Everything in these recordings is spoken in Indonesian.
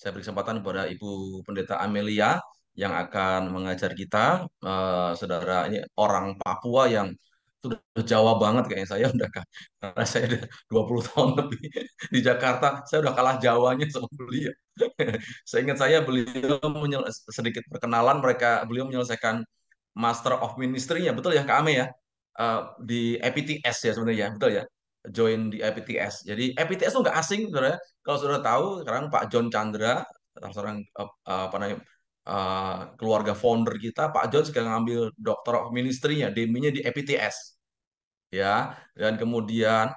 saya beri kesempatan kepada Ibu Pendeta Amelia yang akan mengajar kita. Saudara ini orang Papua yang sudah Jawa banget kayaknya saya udah karena saya udah 20 tahun lebih di Jakarta, saya udah kalah Jawanya sama beliau. Seingat saya beliau sedikit perkenalan beliau menyelesaikan Master of Ministry-nya, betul ya Kak Ame ya? Di EPTS ya sebenarnya, betul ya? Join di EPTS. Jadi EPTS itu nggak asing, saudara. Kalau sudah tahu, sekarang Pak John Chandra, salah seorang apa namanya keluarga founder kita, Pak John sekarang ngambil Doctor of Ministry-nya, DMI-nya di EPTS, ya. Dan kemudian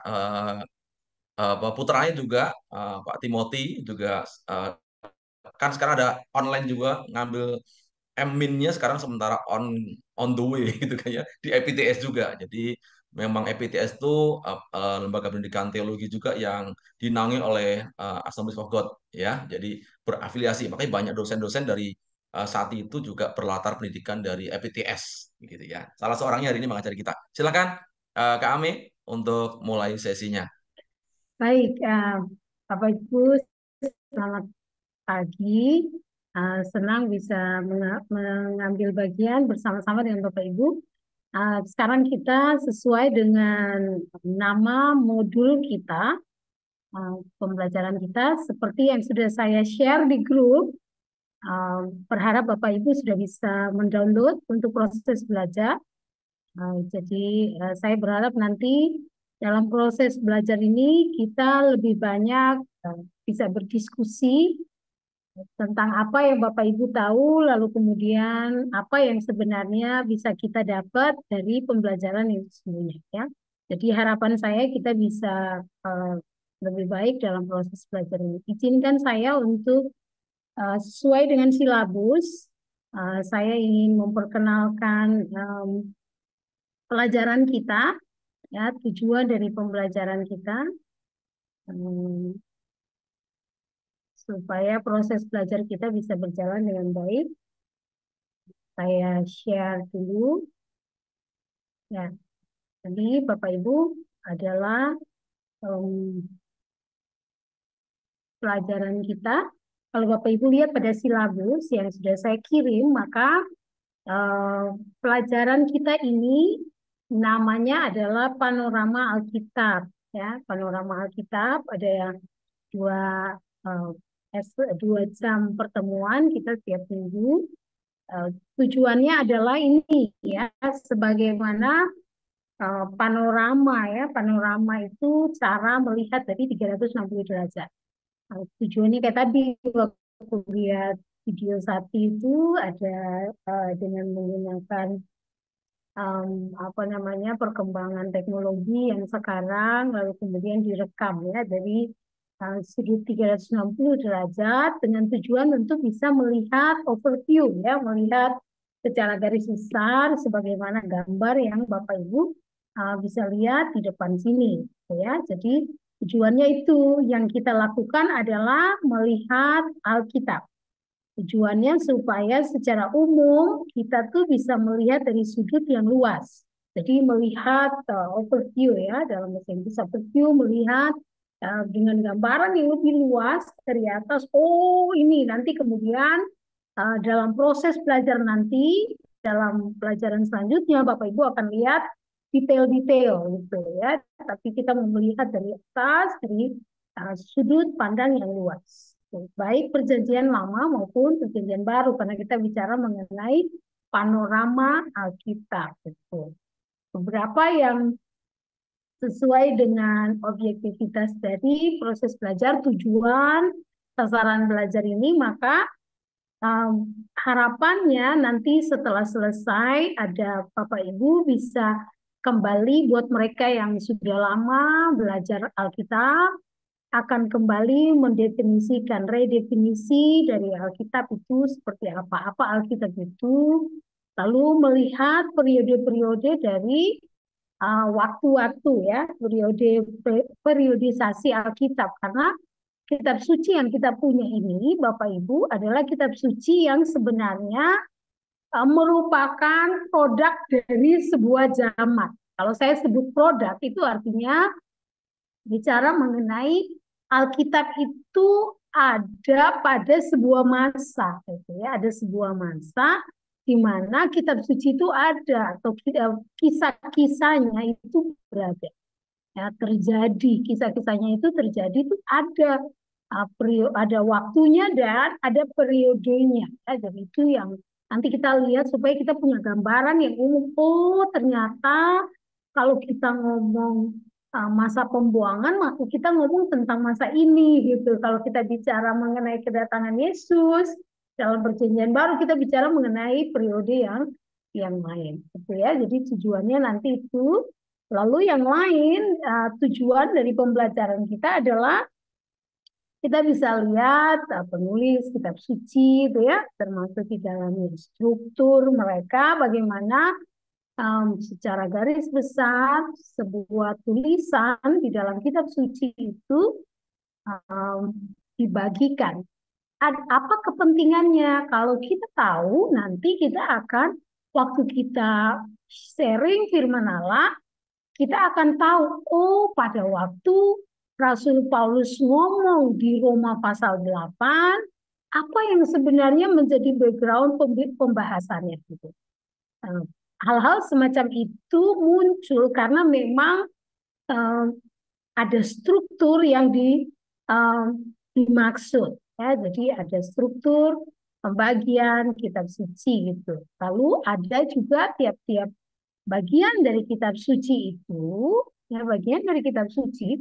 putranya juga Pak Timothy juga kan sekarang ada online juga ngambil Min-nya sekarang sementara on the way gitu kan ya di EPTS juga. Jadi memang EPTS itu lembaga pendidikan teologi juga yang dinaungi oleh Assemblies of God ya. Jadi berafiliasi. Makanya banyak dosen-dosen dari saat itu juga berlatar pendidikan dari EPTS gitu ya. Salah seorangnya hari ini mengajari kita. Silakan Kak Ame untuk mulai sesinya. Baik, Bapak Ibu, selamat pagi. Senang bisa mengambil bagian bersama-sama dengan Bapak Ibu. Sekarang kita sesuai dengan nama modul kita, pembelajaran kita, seperti yang sudah saya share di grup. Berharap Bapak Ibu sudah bisa mendownload untuk proses belajar. Jadi saya berharap nanti dalam proses belajar ini kita lebih banyak bisa berdiskusi tentang apa yang Bapak Ibu tahu, lalu kemudian apa yang sebenarnya bisa kita dapat dari pembelajaran itu sesungguhnya ya. Jadi harapan saya kita bisa lebih baik dalam proses belajar ini. Izinkan saya untuk sesuai dengan silabus, saya ingin memperkenalkan pelajaran kita, ya, tujuan dari pembelajaran kita, supaya proses belajar kita bisa berjalan dengan baik. Saya share dulu, ya. Jadi Bapak Ibu adalah pelajaran kita. Kalau Bapak Ibu lihat pada silabus yang sudah saya kirim, maka pelajaran kita ini namanya adalah Panorama Alkitab, ya. Panorama Alkitab ada yang dua eh, 2 jam pertemuan kita tiap minggu. Tujuannya adalah ini ya, sebagaimana panorama ya. Panorama itu cara melihat dari 360 derajat. Tujuannya kayak tadi waktu lihat video satu itu ada dengan menggunakan apa namanya perkembangan teknologi yang sekarang lalu kemudian direkam ya dari sudut 360 derajat dengan tujuan untuk bisa melihat overview ya, melihat secara garis besar sebagaimana gambar yang Bapak Ibu bisa lihat di depan sini ya. Jadi tujuannya itu yang kita lakukan adalah melihat Alkitab. Tujuannya supaya secara umum kita tuh bisa melihat dari sudut yang luas. Jadi melihat overview ya, dalam bahasa Inggris overview, melihat dengan gambaran yang lebih luas dari atas. Oh ini nanti kemudian dalam proses belajar nanti, dalam pelajaran selanjutnya Bapak Ibu akan lihat detail-detail gitu ya. Tapi kita melihat dari atas, dari sudut pandang yang luas. Baik perjanjian lama maupun perjanjian baru, karena kita bicara mengenai panorama Alkitab. Beberapa yang sesuai dengan objektivitas dari proses belajar, tujuan, sasaran belajar ini, maka harapannya nanti setelah selesai ada Bapak Ibu bisa kembali buat mereka yang sudah lama belajar Alkitab, akan kembali mendefinisikan, redefinisi dari Alkitab itu seperti apa Alkitab itu, lalu melihat periode-periode dari waktu-waktu ya, periodisasi Alkitab, karena kitab suci yang kita punya ini, Bapak Ibu, adalah kitab suci yang sebenarnya merupakan produk dari sebuah zaman. Kalau saya sebut produk, itu artinya bicara mengenai Alkitab itu ada pada sebuah masa, gitu ya. Ada sebuah masa di mana kitab suci itu ada atau kisah-kisahnya itu berada. Ya, terjadi kisah-kisahnya itu terjadi itu ada ada waktunya dan ada periodenya. Ya, jadi itu yang nanti kita lihat supaya kita punya gambaran yang umum. Oh, ternyata kalau kita ngomong masa pembuangan, maka kita ngomong tentang masa ini gitu. Kalau kita bicara mengenai kedatangan Yesus dalam perjanjian baru, kita bicara mengenai periode yang lain, gitu ya. Jadi tujuannya nanti itu. Lalu yang lain tujuan dari pembelajaran kita adalah kita bisa lihat penulis kitab suci itu ya, termasuk di dalamnya struktur mereka bagaimana secara garis besar sebuah tulisan di dalam kitab suci itu um, dibagikan. Apa kepentingannya? Kalau kita tahu nanti kita akan waktu kita sharing firman Allah kita akan tahu, oh pada waktu Rasul Paulus ngomong di Roma pasal 8, apa yang sebenarnya menjadi background pembahasannya gitu. Hal-hal semacam itu muncul karena memang ada struktur yang dimaksud. Ya, jadi ada struktur pembagian kitab suci gitu. Lalu ada juga tiap-tiap bagian dari kitab suci itu, ya bagian dari kitab suci,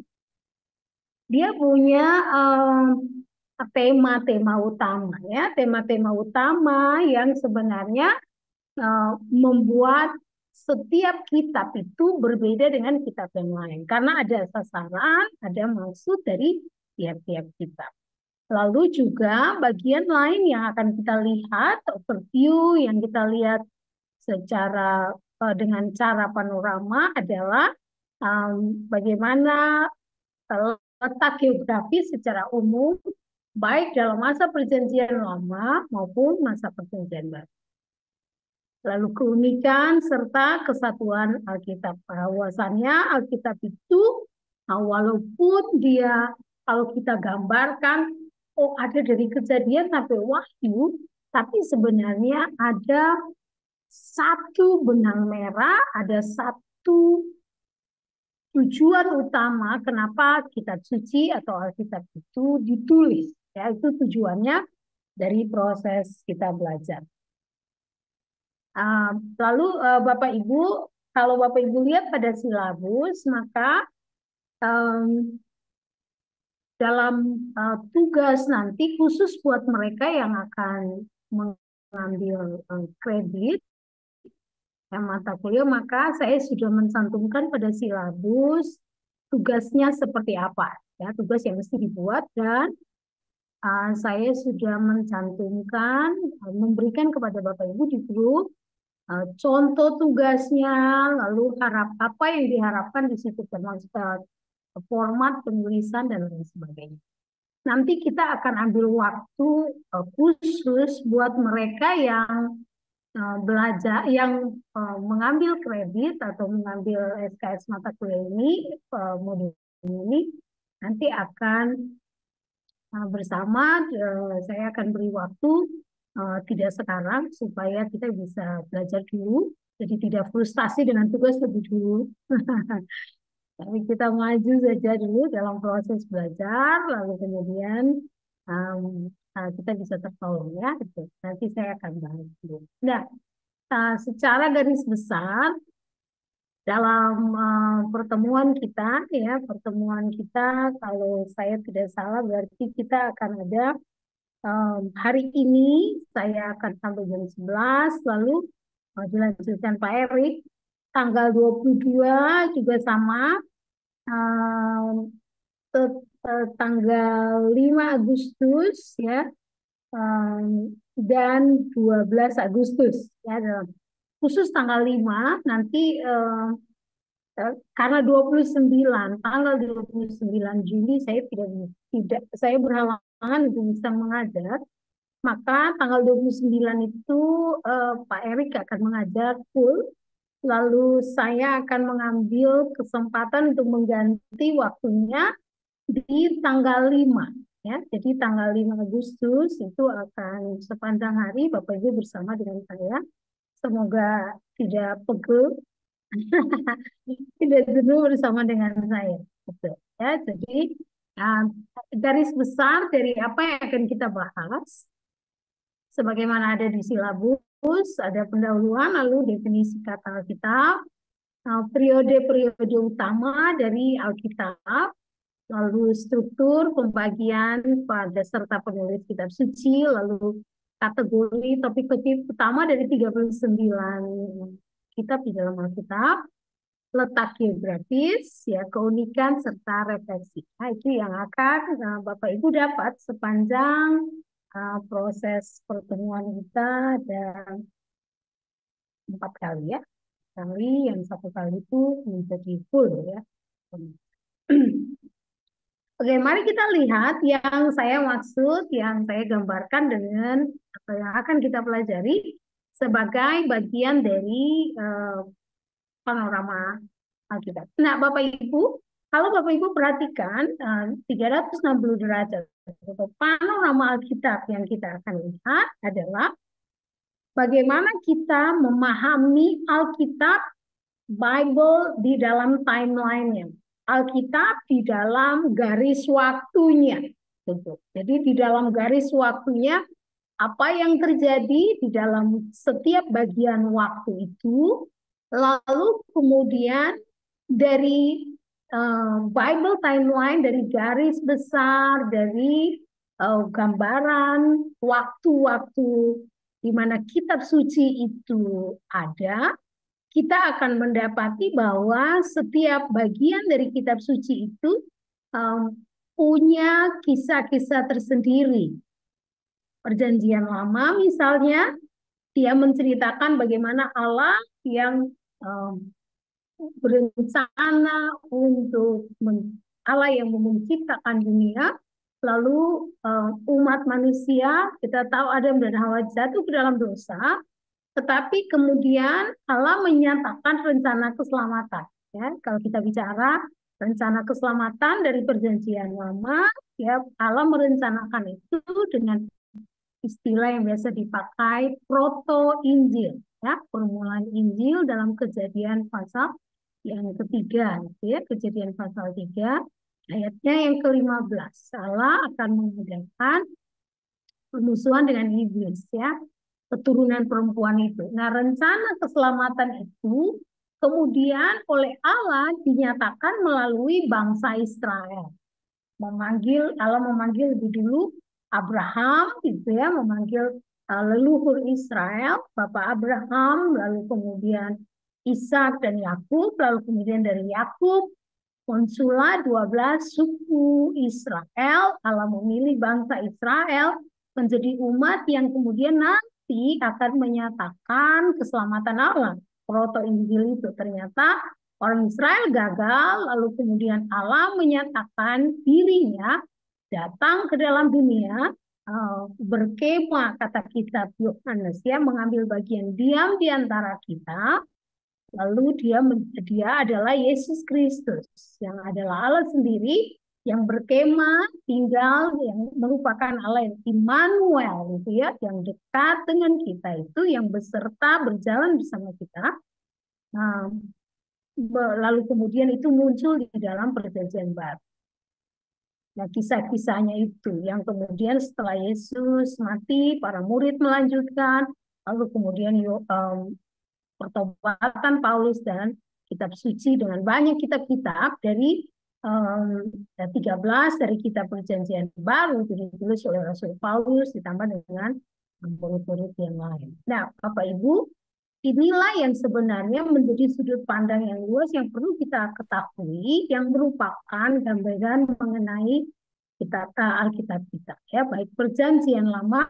dia punya tema-tema utama, ya tema-tema utama yang sebenarnya membuat setiap kitab itu berbeda dengan kitab yang lain, karena ada sasaran, ada maksud dari tiap-tiap kitab. Lalu juga bagian lain yang akan kita lihat, overview yang kita lihat secara dengan cara panorama adalah bagaimana letak geografis secara umum baik dalam masa perjanjian lama maupun masa perjanjian baru. Lalu keunikan serta kesatuan Alkitab. Bahwasannya Alkitab itu walaupun dia kalau kita gambarkan oh ada dari Kejadian sampai Wahyu, tapi sebenarnya ada satu benang merah, ada satu tujuan utama kenapa kitab suci atau Alkitab itu ditulis. Ya, itu tujuannya dari proses kita belajar. Lalu Bapak Ibu, kalau Bapak Ibu lihat pada silabus, maka dalam tugas nanti khusus buat mereka yang akan mengambil kredit mata kuliah, maka saya sudah mencantumkan pada silabus tugasnya seperti apa, ya tugas yang mesti dibuat dan saya sudah mencantumkan, memberikan kepada Bapak Ibu di grup contoh tugasnya, lalu apa yang diharapkan di situ termasuk format penulisan dan lain sebagainya. Nanti kita akan ambil waktu khusus buat mereka yang belajar yang mengambil kredit atau mengambil SKS mata kuliah ini modul ini nanti akan bersama saya akan beri waktu tidak sekarang supaya kita bisa belajar dulu jadi tidak frustasi dengan tugas lebih dulu tapi kita maju saja dulu dalam proses belajar lalu kemudian kita bisa tertolong ya itu nanti saya akan bahas dulu. Nah secara garis besar dalam pertemuan kita ya pertemuan kita kalau saya tidak salah berarti kita akan ada hari ini saya akan sampai jam 11 lalu dilanjutkan Pak Erik tanggal 22 juga sama tanggal 5 Agustus ya dan 12 Agustus ya dalam khusus tanggal 5 nanti karena 29 tanggal 29 Juli saya tidak saya berhalangan untuk bisa mengajar maka tanggal 29 itu Pak Erik akan mengajar full lalu saya akan mengambil kesempatan untuk mengganti waktunya di tanggal 5 Ya, jadi tanggal 5 Agustus itu akan sepanjang hari Bapak Ibu bersama dengan saya. Semoga tidak pegel, tidak jenuh bersama dengan saya. Betul. Ya, jadi uh, garis besar dari apa yang akan kita bahas, sebagaimana ada di silabus, ada pendahuluan, lalu definisi kata Alkitab, periode-periode utama dari Alkitab, lalu struktur pembagian pada serta penulis kitab suci, lalu kategori topik-topik utama dari 39 kitab di dalam Alkitab, letak geografis, ya keunikan serta refleksi. Nah, itu yang akan Bapak Ibu dapat sepanjang proses pertemuan kita dan 4 kali ya. Kali yang 1 kali itu menjadi full ya. Oke, mari kita lihat yang saya maksud, yang saya gambarkan dengan apa yang akan kita pelajari sebagai bagian dari panorama Alkitab. Nah, Bapak Ibu, kalau Bapak Ibu perhatikan 360 derajat atau panorama Alkitab yang kita akan lihat adalah bagaimana kita memahami Alkitab Bible di dalam timeline-nya. Alkitab di dalam garis waktunya. Jadi di dalam garis waktunya, apa yang terjadi di dalam setiap bagian waktu itu, lalu kemudian dari Bible timeline, dari garis besar, dari gambaran waktu-waktu di mana kitab suci itu ada, kita akan mendapati bahwa setiap bagian dari kitab suci itu punya kisah-kisah tersendiri. Perjanjian Lama misalnya, dia menceritakan bagaimana Allah yang berencana untuk Allah yang menciptakan dunia, lalu umat manusia, kita tahu Adam dan Hawa jatuh ke dalam dosa, tetapi kemudian Allah menyatakan rencana keselamatan. Ya, kalau kita bicara rencana keselamatan dari Perjanjian Lama, ya Allah merencanakan itu dengan istilah yang biasa dipakai proto Injil. Ya, permulaan Injil dalam Kejadian pasal yang ketiga, ya, Kejadian pasal 3, ayatnya yang ke-15. Allah akan mengadakan permusuhan dengan iblis, ya, keturunan perempuan itu. Nah, rencana keselamatan itu kemudian oleh Allah dinyatakan melalui bangsa Israel. Allah memanggil lebih dulu Abraham, gitu ya, memanggil leluhur Israel, Bapak Abraham, lalu kemudian Ishak dan Yakub, lalu kemudian dari Yakub muncullah 12 suku Israel. Allah memilih bangsa Israel menjadi umat yang kemudian nanti akan menyatakan keselamatan Allah. Proto Injil itu ternyata orang Israel gagal, lalu kemudian Allah menyatakan dirinya datang ke dalam dunia, berkemah, kata kitab Yohanes, ya, mengambil bagian diam di antara kita. Lalu dia adalah Yesus Kristus, yang adalah Allah sendiri, yang berkemah, tinggal, yang merupakan Allah yang Immanuel, gitu ya, yang dekat dengan kita itu, yang beserta berjalan bersama kita. Nah, lalu kemudian itu muncul di dalam Perjanjian Baru. Nah, kisah-kisahnya itu yang kemudian setelah Yesus mati, para murid melanjutkan, lalu kemudian pertobatan Paulus dan kitab suci dengan banyak kitab-kitab dari 13 dari kitab Perjanjian Baru ditulis oleh Rasul Paulus ditambah dengan murid-murid yang lain. Nah, Bapak Ibu, inilah yang sebenarnya menjadi sudut pandang yang luas yang perlu kita ketahui, yang merupakan gambaran mengenai Alkitab kita, ya, baik Perjanjian Lama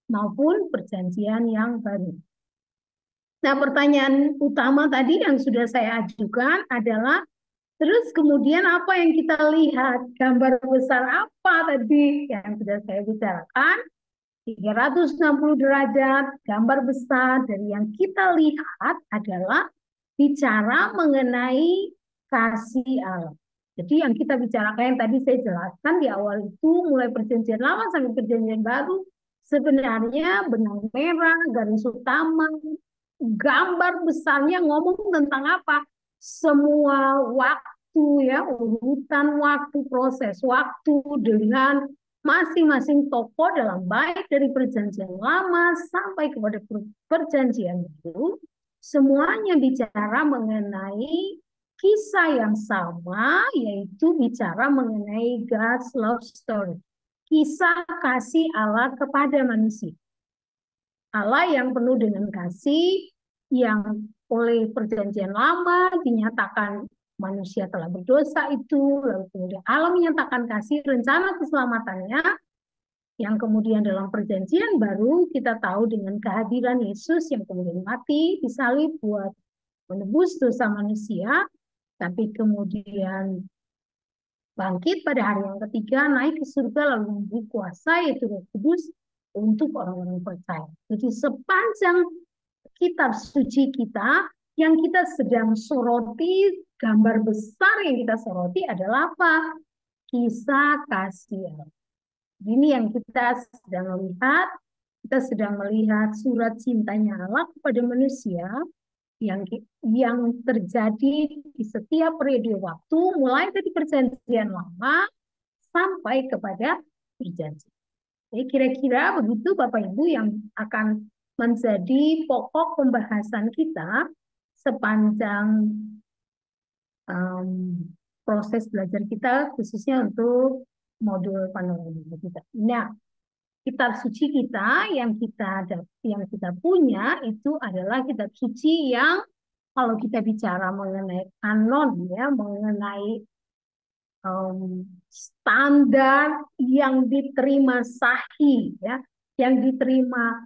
maupun Perjanjian yang baru. Nah, pertanyaan utama tadi yang sudah saya ajukan adalah, terus kemudian apa yang kita lihat? Gambar besar apa tadi yang sudah saya bicarakan? 360 derajat, gambar besar dari yang kita lihat adalah bicara mengenai kasih Allah. Jadi yang kita bicarakan yang tadi saya jelaskan di awal itu mulai perjanjian lama sampai perjanjian baru sebenarnya benang merah, garis utama, gambar besarnya ngomong tentang apa? Semua waktu ya, urutan waktu, proses waktu dengan masing-masing tokoh dalam baik dari perjanjian lama sampai kepada perjanjian baru, semuanya bicara mengenai kisah yang sama, yaitu bicara mengenai God's love story. Kisah kasih Allah kepada manusia. Allah yang penuh dengan kasih, yang oleh perjanjian lama dinyatakan manusia telah berdosa itu, lalu kemudian Allah menyatakan kasih rencana keselamatannya, yang kemudian dalam perjanjian baru kita tahu dengan kehadiran Yesus yang kemudian mati disalib buat menebus dosa manusia, tapi kemudian bangkit pada hari yang ketiga, naik ke surga lalu memberi kuasa yaitu Roh Kudus untuk orang-orang percaya. Jadi sepanjang kitab suci kita yang kita sedang soroti, gambar besar yang kita soroti adalah apa? Kisah kasih Allah. Ini yang kita sedang lihat. Kita sedang melihat surat cintanya Allah kepada manusia yang terjadi di setiap periode waktu, mulai dari perjanjian lama sampai kepada perjanjian. Jadi kira-kira begitu Bapak Ibu yang akan menjadi pokok pembahasan kita sepanjang proses belajar kita, khususnya untuk modul panorama kita. Nah, kitab suci kita yang kita punya itu adalah kitab suci yang kalau kita bicara mengenai kanon ya, mengenai standar yang diterima sahih ya, yang diterima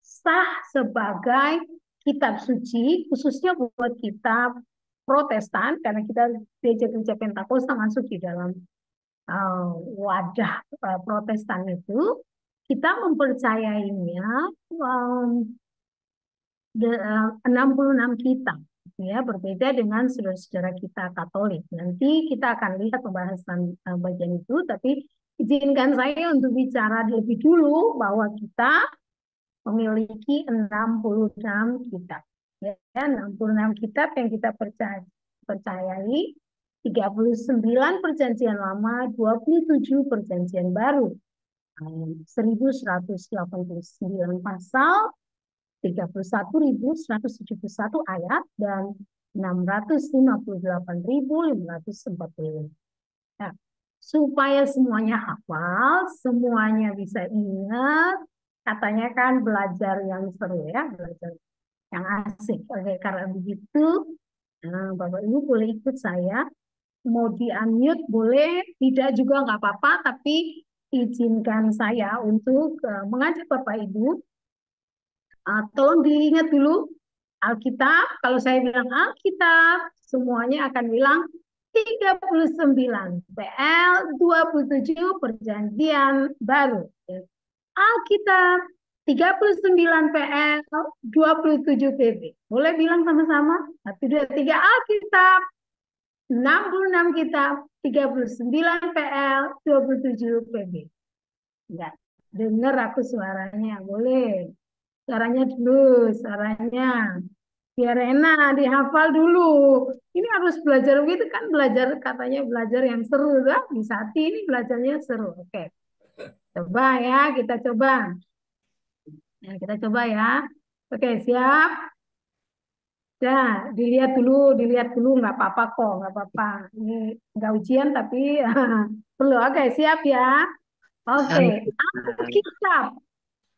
sah sebagai kitab suci, khususnya buat kitab Protestan, karena kita gereja-gereja Pentakosta masuk di dalam wadah Protestan itu, kita mempercayainya 66 kitab, ya, berbeda dengan saudara-saudara kita Katolik. Nanti kita akan lihat pembahasan bagian itu, tapi izinkan saya untuk bicara lebih dulu bahwa kita memiliki 66 kitab. Ya, 66 kitab yang kita percayai, 39 perjanjian lama, 27 perjanjian baru. 1189 pasal, 31.171 ayat, dan 658.540. Nah, supaya semuanya hafal, semuanya bisa ingat, katanya kan belajar yang seru ya, belajar yang asik. Oke, karena begitu, Bapak Ibu boleh ikut saya. Mau di-unmute boleh, tidak juga nggak apa-apa, tapi izinkan saya untuk mengajak Bapak Ibu. Tolong diingat dulu Alkitab. Kalau saya bilang Alkitab, semuanya akan bilang 39 PL, 27 perjanjian baru. Alkitab 39 PL, 27 PB. Boleh bilang sama-sama? 1, 2, 3. Alkitab 66 kitab, 39 PL, 27 PB. Enggak. Dengar aku suaranya, boleh. Suaranya dulu, suaranya. Biar enak, dihafal dulu. Ini harus belajar begitu kan, belajar katanya belajar yang seru lah. Di saat ini belajarnya seru. Oke. Coba ya, kita coba. Nah, kita coba ya. Oke, siap. Nah, dilihat dulu, nggak apa-apa kok, nggak apa-apa. Ini nggak ujian tapi perlu. Oke, siap ya. Oke, Alkitab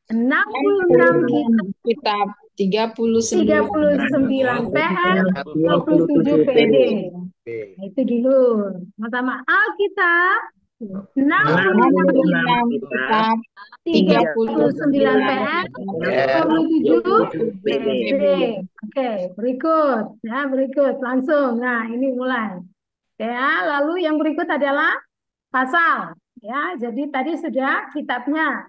66 kitab 39 PL, 27 PD. Nah, itu dulu. Sama-sama Alkitab 66 kitab 39 PL, 27 PD. Oke, berikut. Ya, berikut. Langsung. Nah, ini mulai. Ya, lalu yang berikut adalah pasal. Ya, jadi tadi sudah kitabnya.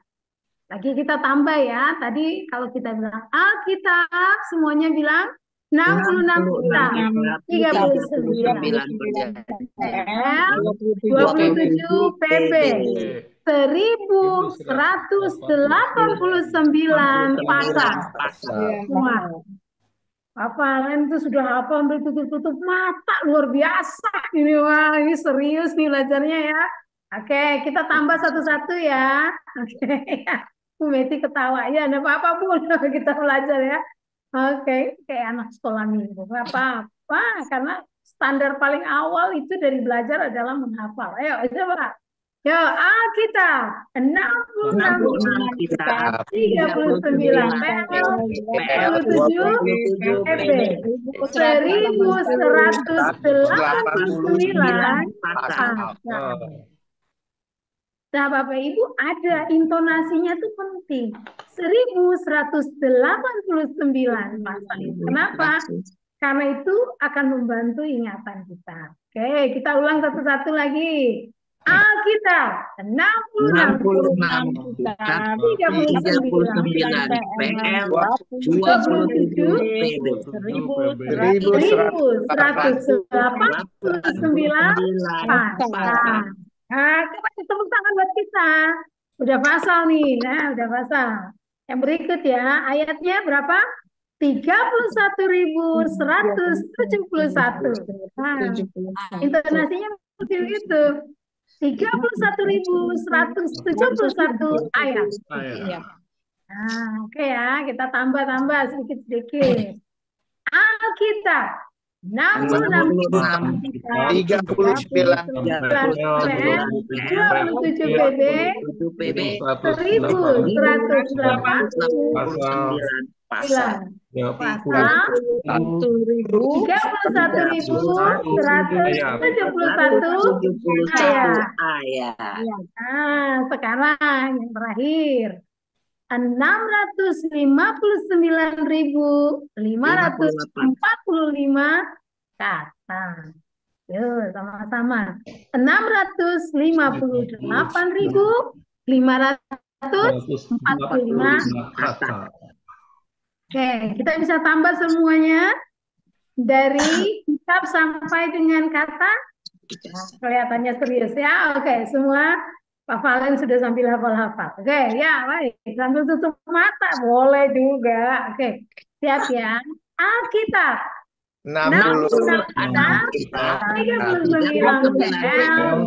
Lagi kita tambah ya. Tadi kalau kita bilang Alkitab, semuanya bilang 66 kitab, 39 39 PL, 27 27 PB, PB. 1189 pasal. Pasal. Wah, hafalan itu sudah hafal sampai tutup-tutup mata, luar biasa ini. Wah, ini serius nih belajarnya ya. Oke, kita tambah satu-satu ya. Oke, Bu Meti ketawa ya, ada apa-apa Bu kita belajar ya. Oke, kayak anak sekolah minggu, nggak apa-apa, karena standar paling awal itu dari belajar adalah menghafal. Ayo, coba. Yo, Alkitab, 66 kitab, 39 PL, 27 PB, 1189 pasal. Nah, Bapak Ibu, ada intonasinya tuh penting. 1189 pasal. Kenapa? Karena itu akan membantu ingatan kita. Oke, kita ulang satu-satu lagi. Alkitab 66 kitab, 39 PL, 27 1189 pasal. Nah, coba tepuk tangan buat kita. Udah pasal nih. Nah, udah pasal. Yang berikut ya, ayatnya berapa? 31.171. Nah, intonasinya seperti itu. 31.171 ayat. Nah, oke ya, kita tambah-tambah sedikit-sedikit. Alkitab 66 kitab, 39 27 PB, 1189 pasal, 31.171 ayat. Nah, sekarang yang terakhir 659.545 kata. Yuk, sama-sama. 658.545 kata. Oke, kita bisa tambah semuanya dari kitab sampai dengan kata. Nah, kelihatannya serius ya. Oke, semua Pak Valen sudah sambil hafal-hafal. Oke, ya, baik. Sambil tutup mata boleh juga. Oke, siap ya. Alkitab 66 kitab, 39 PL,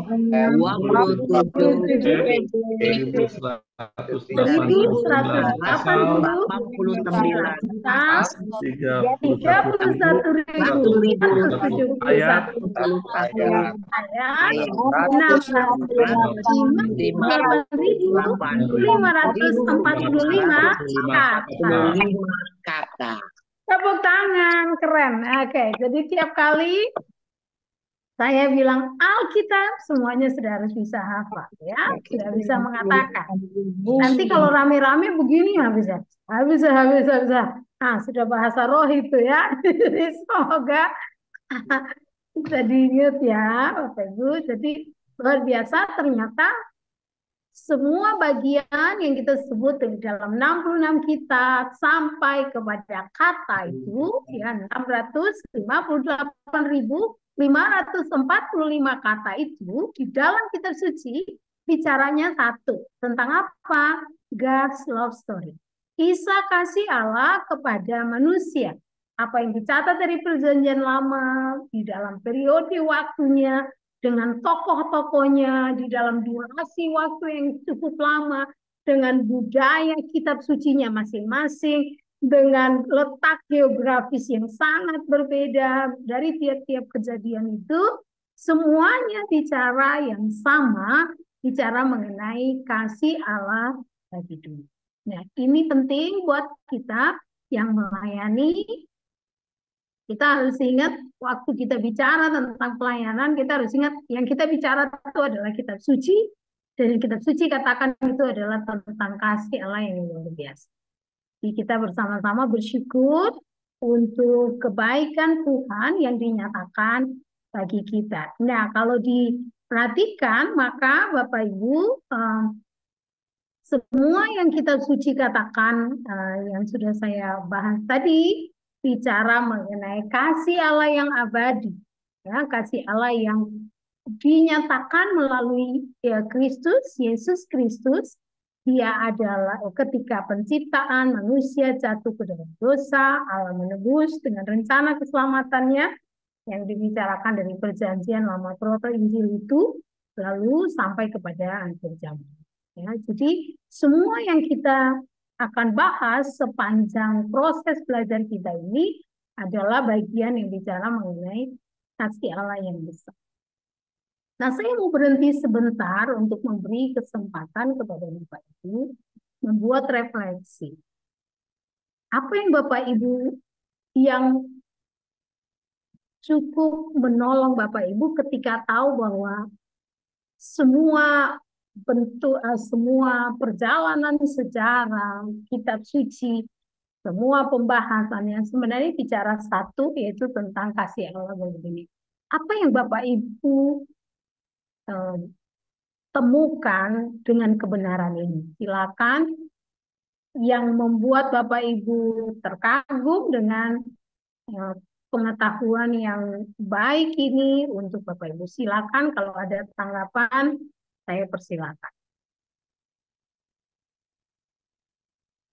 27 1189 pasal, 31.171 ayat, 658.545 kata. Tepuk tangan, keren. Oke, jadi tiap kali saya bilang Alkitab, semuanya sudah harus bisa hafal, ya, sudah bisa mengatakan. Nanti kalau rame-rame begini nggak bisa, bisa. Nah, sudah bahasa roh itu ya. Jadi semoga bisa diingat ya, Bapak Ibu. Jadi luar biasa ternyata semua bagian yang kita sebut di dalam 66 kitab sampai kepada kata itu ya 658.545 kata itu di dalam kitab suci bicaranya satu tentang apa? God's love story. Kisah kasih Allah kepada manusia. Apa yang dicatat dari perjanjian lama di dalam periode waktunya dengan tokoh-tokohnya di dalam durasi waktu yang cukup lama, dengan budaya kitab sucinya masing-masing, dengan letak geografis yang sangat berbeda dari tiap-tiap kejadian itu, semuanya bicara yang sama, bicara mengenai kasih Allah bagi dunia. Nah, ini penting buat kita yang melayani. Kita harus ingat waktu kita bicara tentang pelayanan, kita harus ingat yang kita bicara itu adalah kitab suci, dan kitab suci katakan itu adalah tentang kasih Allah yang luar biasa. Jadi kita bersama-sama bersyukur untuk kebaikan Tuhan yang dinyatakan bagi kita. Nah, kalau diperhatikan, maka Bapak Ibu, semua yang kitab suci katakan yang sudah saya bahas tadi, bicara mengenai kasih Allah yang abadi, ya, kasih Allah yang dinyatakan melalui ya, Kristus, Yesus Kristus. Dia adalah ketika penciptaan manusia jatuh ke dalam dosa, Allah menebus dengan rencana keselamatannya yang dibicarakan dari perjanjian lama proto Injil itu, lalu sampai kepada akhir zaman. Ya, jadi semua yang kita akan bahas sepanjang proses belajar kita ini adalah bagian yang bicara mengenai kasih Allah yang besar. Nah, saya mau berhenti sebentar untuk memberi kesempatan kepada Bapak Ibu membuat refleksi. Apa yang Bapak Ibu yang cukup menolong Bapak Ibu ketika tahu bahwa semua bentuk, semua perjalanan sejarah kitab suci, semua pembahasannya sebenarnya bicara satu, yaitu tentang kasih Allah begini. Apa yang Bapak Ibu temukan dengan kebenaran ini? Silakan yang membuat Bapak Ibu terkagum dengan pengetahuan yang baik ini untuk Bapak Ibu. Silakan kalau ada tanggapan, saya persilakan.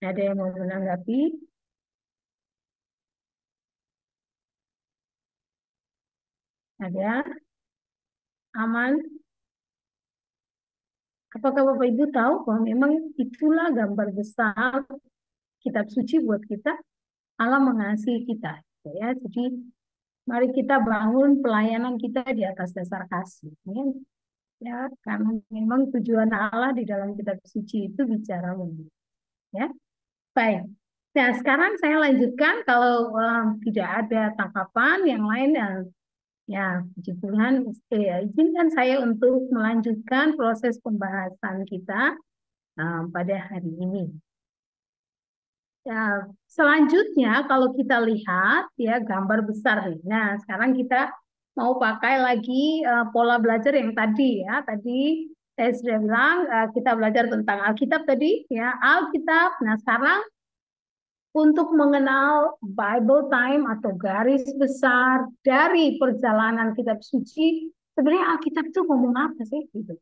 Ada yang mau menanggapi? Ada? Aman? Apakah Bapak Ibu tahu bahwa memang itulah gambar besar kitab suci buat kita? Allah mengasihi kita. Ya, jadi mari kita bangun pelayanan kita di atas dasar kasih. Ya, karena memang tujuan Allah di dalam kitab suci itu bicara mengenai. Ya, baik. Nah, sekarang saya lanjutkan kalau tidak ada tanggapan yang lain. Ya, puji Tuhan, izinkan saya untuk melanjutkan proses pembahasan kita pada hari ini. Ya, selanjutnya kalau kita lihat ya gambar besar nih. Nah, sekarang kita mau pakai lagi pola belajar yang tadi ya. Tadi saya sudah bilang kita belajar tentang Alkitab tadi ya, Alkitab. Nah, sekarang untuk mengenal Bible time atau garis besar dari perjalanan kitab suci, sebenarnya Alkitab itu ngomong apa sih? Gitu.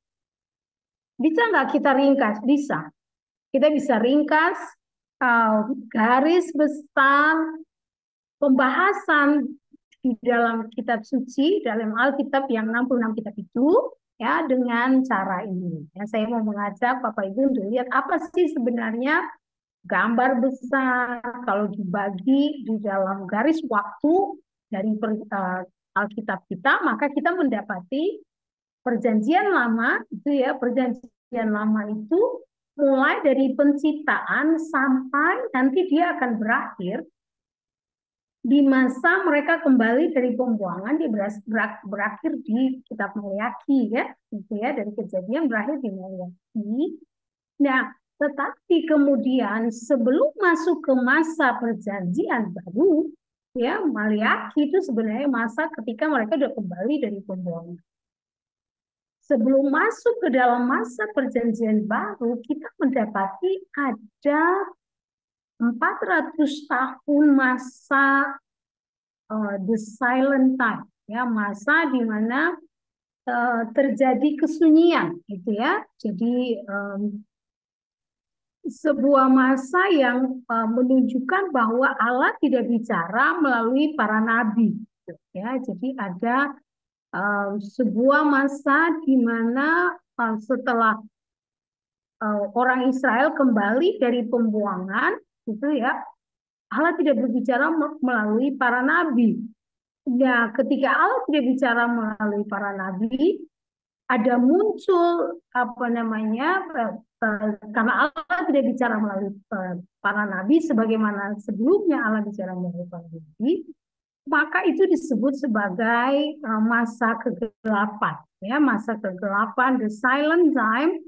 Bisa nggak kita ringkas? Bisa. Kita bisa ringkas garis besar pembahasan di dalam kitab suci, dalam Alkitab yang 66 kitab itu, ya dengan cara ini. Ya, saya mau mengajak Bapak Ibu untuk lihat apa sih sebenarnya gambar besar kalau dibagi di dalam garis waktu dari Alkitab kita, maka kita mendapati perjanjian lama itu ya, perjanjian lama itu mulai dari penciptaan sampai nanti dia akan berakhir di masa mereka kembali dari pembuangan, dia berakhir di kitab Maleakhi ya, gitu ya, dari kejadian berakhir di Maleakhi. Nah, tetapi kemudian sebelum masuk ke masa perjanjian baru, ya Maleakhi itu sebenarnya masa ketika mereka sudah kembali dari pembuangan. Sebelum masuk ke dalam masa perjanjian baru, kita mendapati ada 400 tahun masa the silent time, ya masa di mana terjadi kesunyian, gitu ya. Jadi sebuah masa yang menunjukkan bahwa Allah tidak bicara melalui para nabi, ya. Jadi ada sebuah masa di mana setelah orang Israel kembali dari pembuangan, gitu ya, Allah tidak berbicara melalui para nabi. Nah, ketika Allah tidak bicara melalui para nabi, ada muncul apa namanya karena Allah tidak bicara melalui para nabi sebagaimana sebelumnya Allah bicara melalui para nabi, maka itu disebut sebagai masa kegelapan, ya masa kegelapan, the silent time.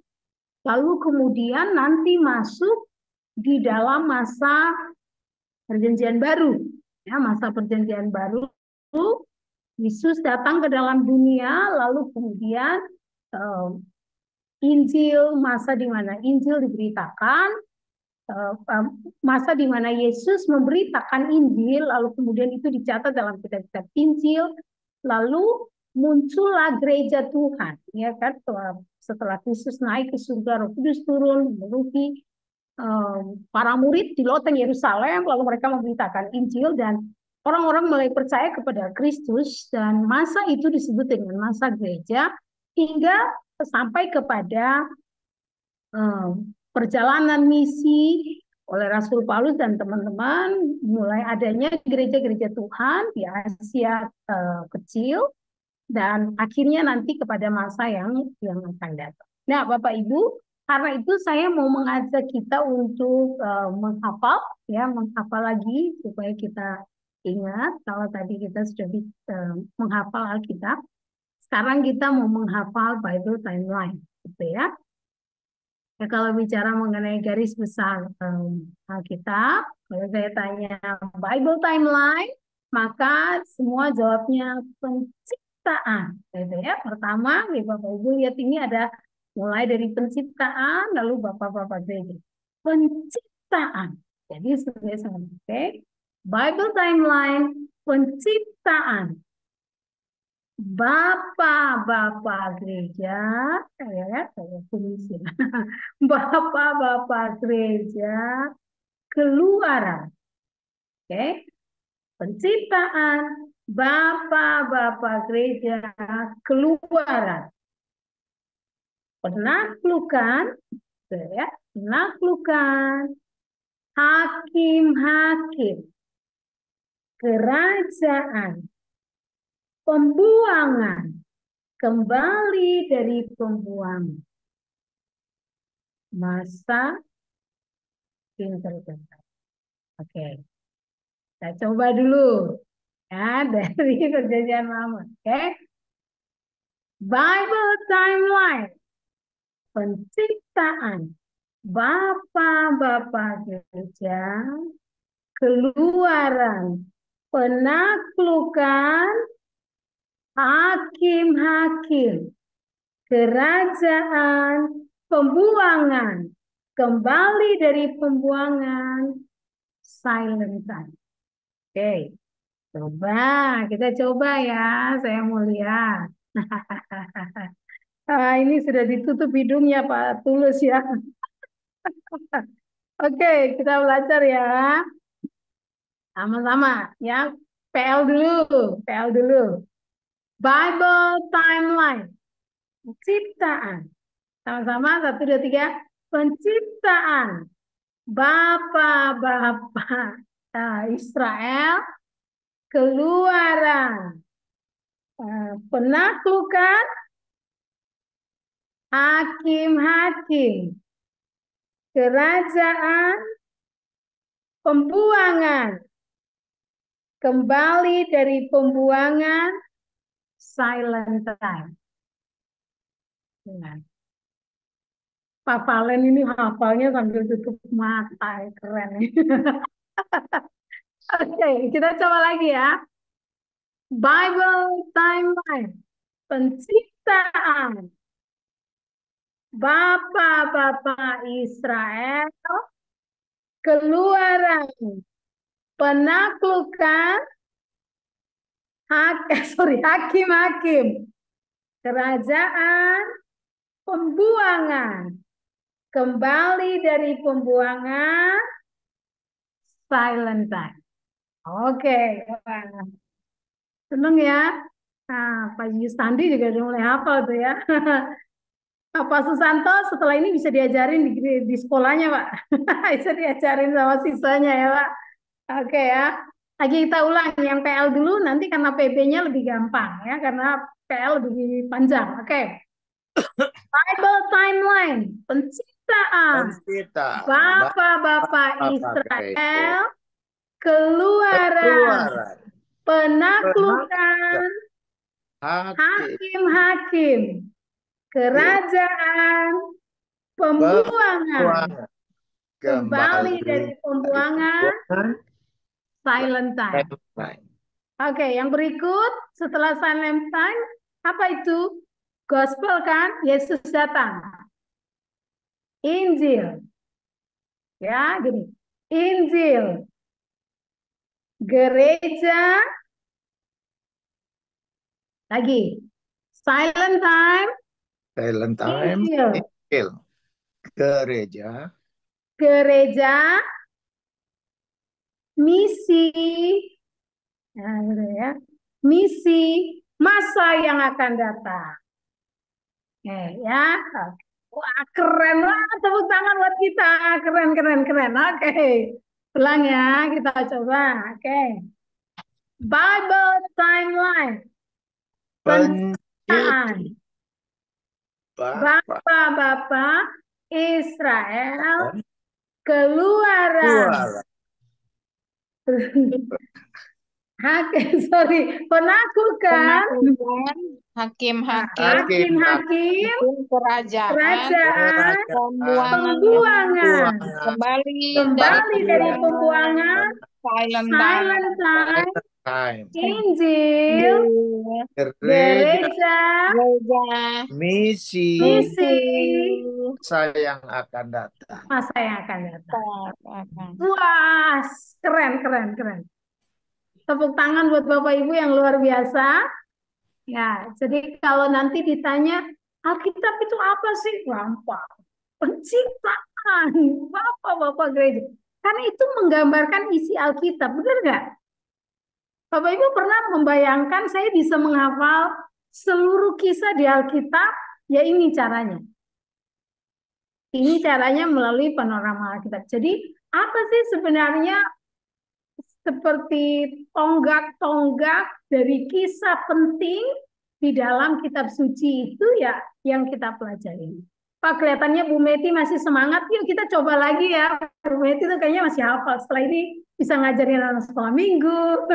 Lalu kemudian nanti masuk di dalam masa perjanjian baru, ya masa perjanjian baru. Yesus datang ke dalam dunia, lalu kemudian Injil, masa di mana Injil diberitakan, masa di mana Yesus memberitakan Injil, lalu kemudian itu dicatat dalam kitab-kitab Injil, lalu muncullah gereja Tuhan, ya kan? Setelah Kristus naik ke surga, Roh Kudus turun memenuhi para murid di loteng Yerusalem, lalu mereka memberitakan Injil dan orang-orang mulai percaya kepada Kristus, dan masa itu disebut dengan masa gereja hingga sampai kepada perjalanan misi oleh Rasul Paulus dan teman-teman, mulai adanya gereja-gereja Tuhan di Asia kecil, dan akhirnya nanti kepada masa yang akan datang. Nah, Bapak Ibu, karena itu saya mau mengajak kita untuk menghafal, ya, menghafal lagi supaya kita ingat. Kalau tadi kita sudah menghafal Alkitab, sekarang kita mau menghafal Bible timeline, gitu ya. Ya, kalau bicara mengenai garis besar Alkitab, kalau saya tanya Bible timeline, maka semua jawabnya penciptaan. Gitu ya. Pertama, Bapak Ibu lihat ini ada mulai dari penciptaan, lalu Bapak-Bapak gereja. Penciptaan. Jadi sebagai oke. Bible timeline, penciptaan. Bapak-bapak gereja, saya tulis ya. Bapak-bapak gereja, keluaran. Oke. Penciptaan, bapak-bapak gereja, keluaran. Penaklukan, ya, penaklukan, hakim-hakim, kerajaan, pembuangan, kembali dari pembuangan, masa intervensi. Oke, kita coba dulu ya dari perjanjian lama. Oke, Bible timeline, penciptaan, bapak-bapak gereja, keluaran, penaklukan, hakim-hakim, kerajaan, pembuangan, kembali dari pembuangan, silent time. Oke, kita coba ya, saya mau lihat. Ini sudah ditutup hidungnya Pak Tulus ya. Oke, kita belajar ya. Sama-sama ya. PL dulu. Bible timeline. Penciptaan. Sama-sama, 1, 2, 3. Penciptaan. Bapak-bapak Israel. Keluaran. Penaklukan. Hakim-hakim. Kerajaan. Pembuangan. Kembali dari pembuangan. Silent time. Nah. Pak Valen ini hafalnya sambil tutup mata, keren. Oke, kita coba lagi ya. Bible timeline, penciptaan, bapak-bapak Israel, keluaran, penaklukan, hakim-hakim, kerajaan, pembuangan, kembali dari pembuangan, silent time. Oke, seneng ya. Nah, Pak Yustandi juga udah mulai hafal tuh ya. Pak Susanto setelah ini bisa diajarin di sekolahnya, Pak. Bisa diajarin sama sisanya ya, Pak. Oke ya. Lagi kita ulang yang PL dulu, nanti karena PB-nya lebih gampang ya, karena PL lebih panjang. Oke. Bible timeline, penciptaan, bapak-bapak Israel, keluaran, penaklukan, hakim-hakim, kerajaan, pembuangan, kembali dari pembuangan, silent time. Oke, yang berikut setelah silent time, apa itu? Gospel kan? Yesus datang. Injil. Ya, gini. Injil, gereja, lagi. Silent time, Silent time. Injil, Injil. Gereja. gereja, misi, nah, gitu ya. Misi, masa yang akan datang. Oke, ya. Wah, keren banget, tepuk tangan buat kita. Keren, keren, keren. Oke. Ulang ya, kita coba. Oke. Bible timeline. Penciptaan. Bapak. Bapak-bapak Israel keluaran. Sorry, penaklukan. Penaklukan, hakim-hakim, Hakim-hakim, kerajaan, pembuangan. Kembali dari pembuangan, silent silent time, Time. Injil, gereja, Misi. misi, Masa yang akan datang. masa yang akan datang. Wah, keren, keren, keren. Tepuk tangan buat Bapak Ibu yang luar biasa. Ya, jadi kalau nanti ditanya, Alkitab itu apa sih? Gampang. Penciptaan. Bapak-bapak gereja. Karena itu menggambarkan isi Alkitab, benar nggak? Bapak Ibu pernah membayangkan saya bisa menghafal seluruh kisah di Alkitab? Ya ini caranya. Ini caranya melalui panorama Alkitab. Jadi apa sih sebenarnya seperti tonggak-tonggak dari kisah penting di dalam kitab suci itu ya yang kita pelajari. Pak, kelihatannya Bu Meti masih semangat. Yuk kita coba lagi ya. Bu Meti tuh kayaknya masih hafal. Setelah ini bisa ngajarin anak sekolah minggu.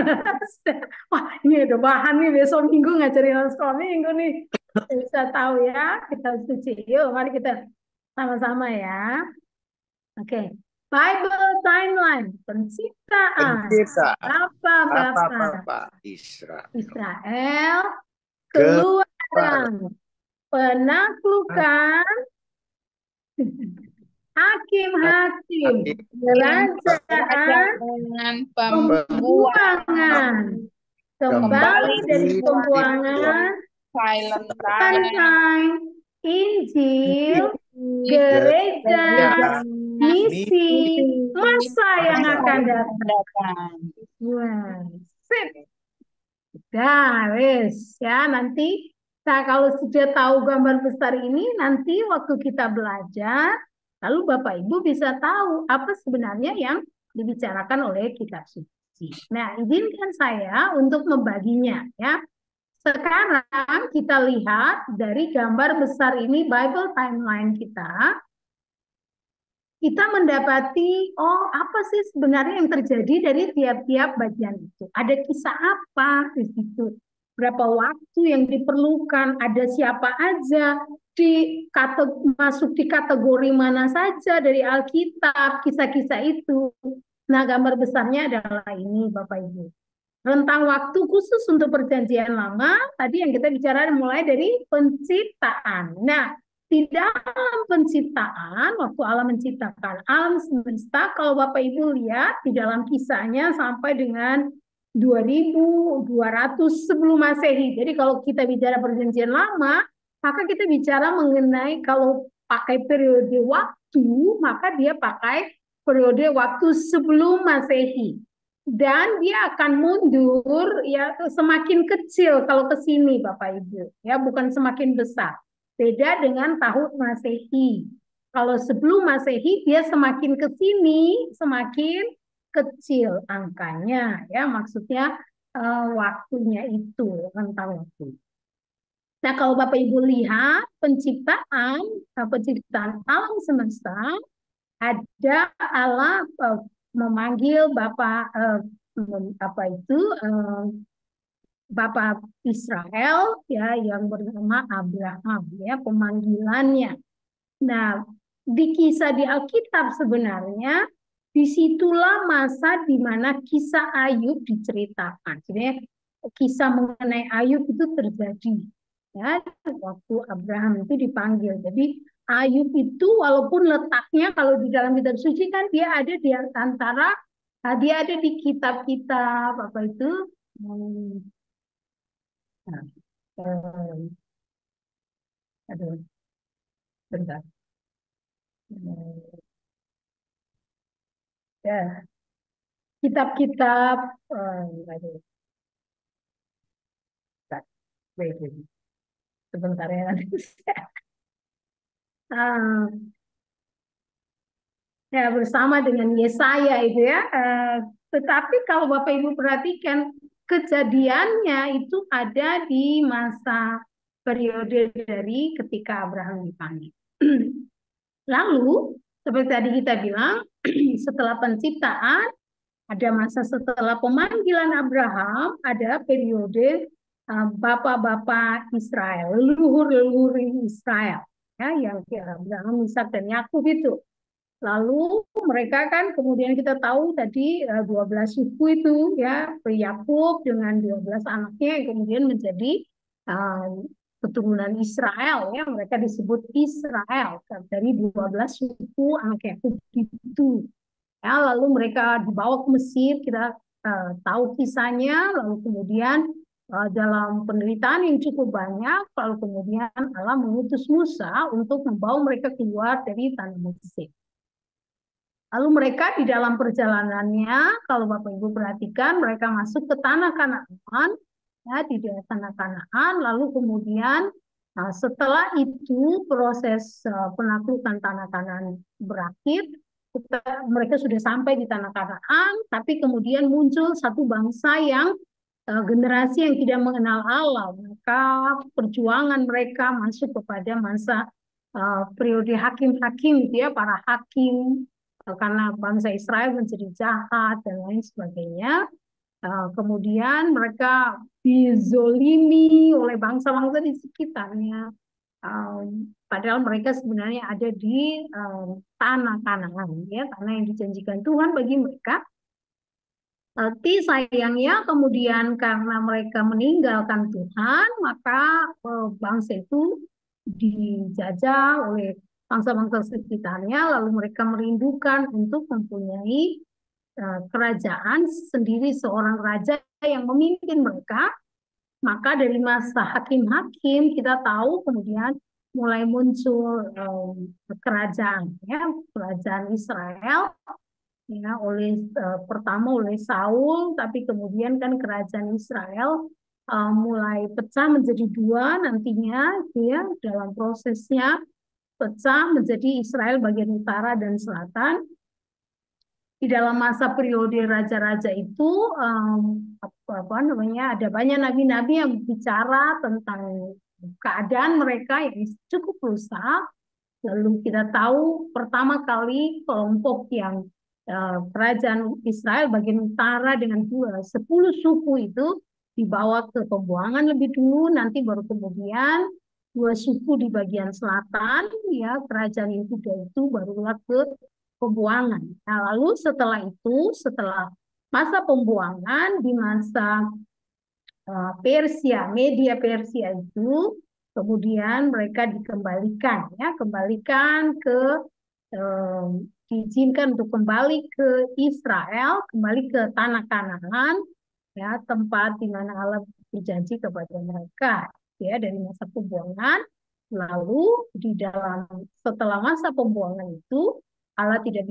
Wah, ini ada bahan nih, besok minggu ngajarin anak sekolah minggu nih. Bisa tahu ya kitab suci. Yuk, mari kita sama-sama ya. Oke. Bible timeline, penciptaan. Bapak-bapak Israel, keluaran, penaklukan, hakim-hakim, kerajaan, pembuangan, kembali dari pembuangan, silent time, Injil, gereja, misi, masa yang akan datang. Wah, sip. Dah, wes ya nanti. Nah, kalau sudah tahu gambar besar ini, nanti waktu kita belajar, lalu Bapak Ibu bisa tahu apa sebenarnya yang dibicarakan oleh kitab suci. Nah, izinkan saya untuk membaginya ya. Sekarang kita lihat dari gambar besar ini Bible timeline kita mendapati, oh apa sih sebenarnya yang terjadi dari tiap-tiap bagian itu. Ada kisah apa di situ. Berapa waktu yang diperlukan, ada siapa aja, masuk di kategori mana saja dari Alkitab, kisah-kisah itu. Nah gambar besarnya adalah ini Bapak Ibu. Rentang waktu khusus untuk perjanjian lama, tadi yang kita bicara mulai dari penciptaan. Nah, di dalam penciptaan, waktu Allah menciptakan alam semesta, kalau Bapak Ibu lihat di dalam kisahnya sampai dengan 2200 sebelum Masehi. Jadi kalau kita bicara perjanjian lama, maka kita bicara mengenai kalau pakai periode waktu, maka dia pakai periode waktu sebelum Masehi. Dan dia akan mundur ya semakin kecil kalau ke sini Bapak Ibu ya, bukan semakin besar. Beda dengan tahun Masehi. Kalau sebelum Masehi dia semakin ke sini semakin kecil angkanya ya, maksudnya waktunya itu, rentang waktu. Nah, kalau Bapak Ibu lihat penciptaan alam semesta, ada Allah memanggil Bapak Israel ya yang bernama Abraham ya, pemanggilannya. Nah, di kisah di Alkitab sebenarnya disitulah masa di mana kisah Ayub diceritakan. Sebenarnya kisah mengenai Ayub itu terjadi ya waktu Abraham itu dipanggil. Jadi Ayub itu walaupun letaknya kalau di dalam kitab suci kan dia ada di antara dia ada di kitab-kitab apa itu hmm, nah, aduh bentar. Ya, kitab-kitab aduh, bentar. Wait. Sebentar ya nanti. Ah, ya bersama dengan Yesaya itu ya. Tetapi kalau Bapak Ibu perhatikan kejadiannya itu ada di masa periode dari ketika Abraham dipanggil. Lalu seperti tadi kita bilang setelah penciptaan ada masa setelah pemanggilan Abraham, ada periode bapak-bapak Israel, leluhur-leluhur Israel, ya, yang Abraham, Ishak dan Yakub itu. Lalu mereka kan kemudian kita tahu tadi 12 suku itu ya, Yakub dengan 12 anaknya yang kemudian menjadi uh, keturunan Israel ya, mereka disebut Israel dari 12 suku anak Yakub itu. Ya, lalu mereka dibawa ke Mesir, kita tahu kisahnya, lalu kemudian dalam penderitaan yang cukup banyak, lalu kemudian Allah mengutus Musa untuk membawa mereka keluar dari tanah Mesir. Lalu mereka di dalam perjalanannya, kalau Bapak Ibu perhatikan, mereka masuk ke tanah Kanaan, ya, di daerah tanah Kanaan, lalu kemudian setelah itu proses penaklukan tanah Kanaan berakhir, mereka sudah sampai di tanah Kanaan, tapi kemudian muncul satu bangsa yang generasi yang tidak mengenal Allah, maka perjuangan mereka masuk kepada masa periode hakim-hakim, ya, para hakim karena bangsa Israel menjadi jahat dan lain sebagainya. Kemudian mereka dizolimi oleh bangsa-bangsa di sekitarnya. Padahal mereka sebenarnya ada di tanah Kanaan, ya, tanah yang dijanjikan Tuhan bagi mereka. Tapi sayangnya kemudian karena mereka meninggalkan Tuhan, maka bangsa itu dijajah oleh bangsa-bangsa sekitarnya, lalu mereka merindukan untuk mempunyai kerajaan sendiri, seorang raja yang memimpin mereka. Maka dari masa hakim-hakim kita tahu kemudian mulai muncul kerajaan, ya, kerajaan Israel, ya, pertama oleh Saul, tapi kemudian kan kerajaan Israel mulai pecah menjadi dua nantinya, ya, dalam prosesnya pecah menjadi Israel bagian utara dan selatan. Di dalam masa periode raja-raja itu apa namanya, ada banyak nabi-nabi yang bicara tentang keadaan mereka yang cukup rusak. Lalu kita tahu pertama kali kelompok yang kerajaan Israel bagian utara dengan 10 suku itu dibawa ke pembuangan lebih dulu, nanti baru kemudian 2 suku di bagian selatan, ya, kerajaan yang Yehuda itu barulah ke pembuangan. Nah, lalu setelah itu, setelah masa pembuangan di masa Persia, media Persia itu, kemudian mereka dikembalikan, ya, kembalikan ke diizinkan untuk kembali ke Israel, kembali ke tanah Kanaan, ya, tempat di mana Allah berjanji kepada mereka, ya, dari masa pembuangan. Lalu di dalam setelah masa pembuangan itu Allah tidak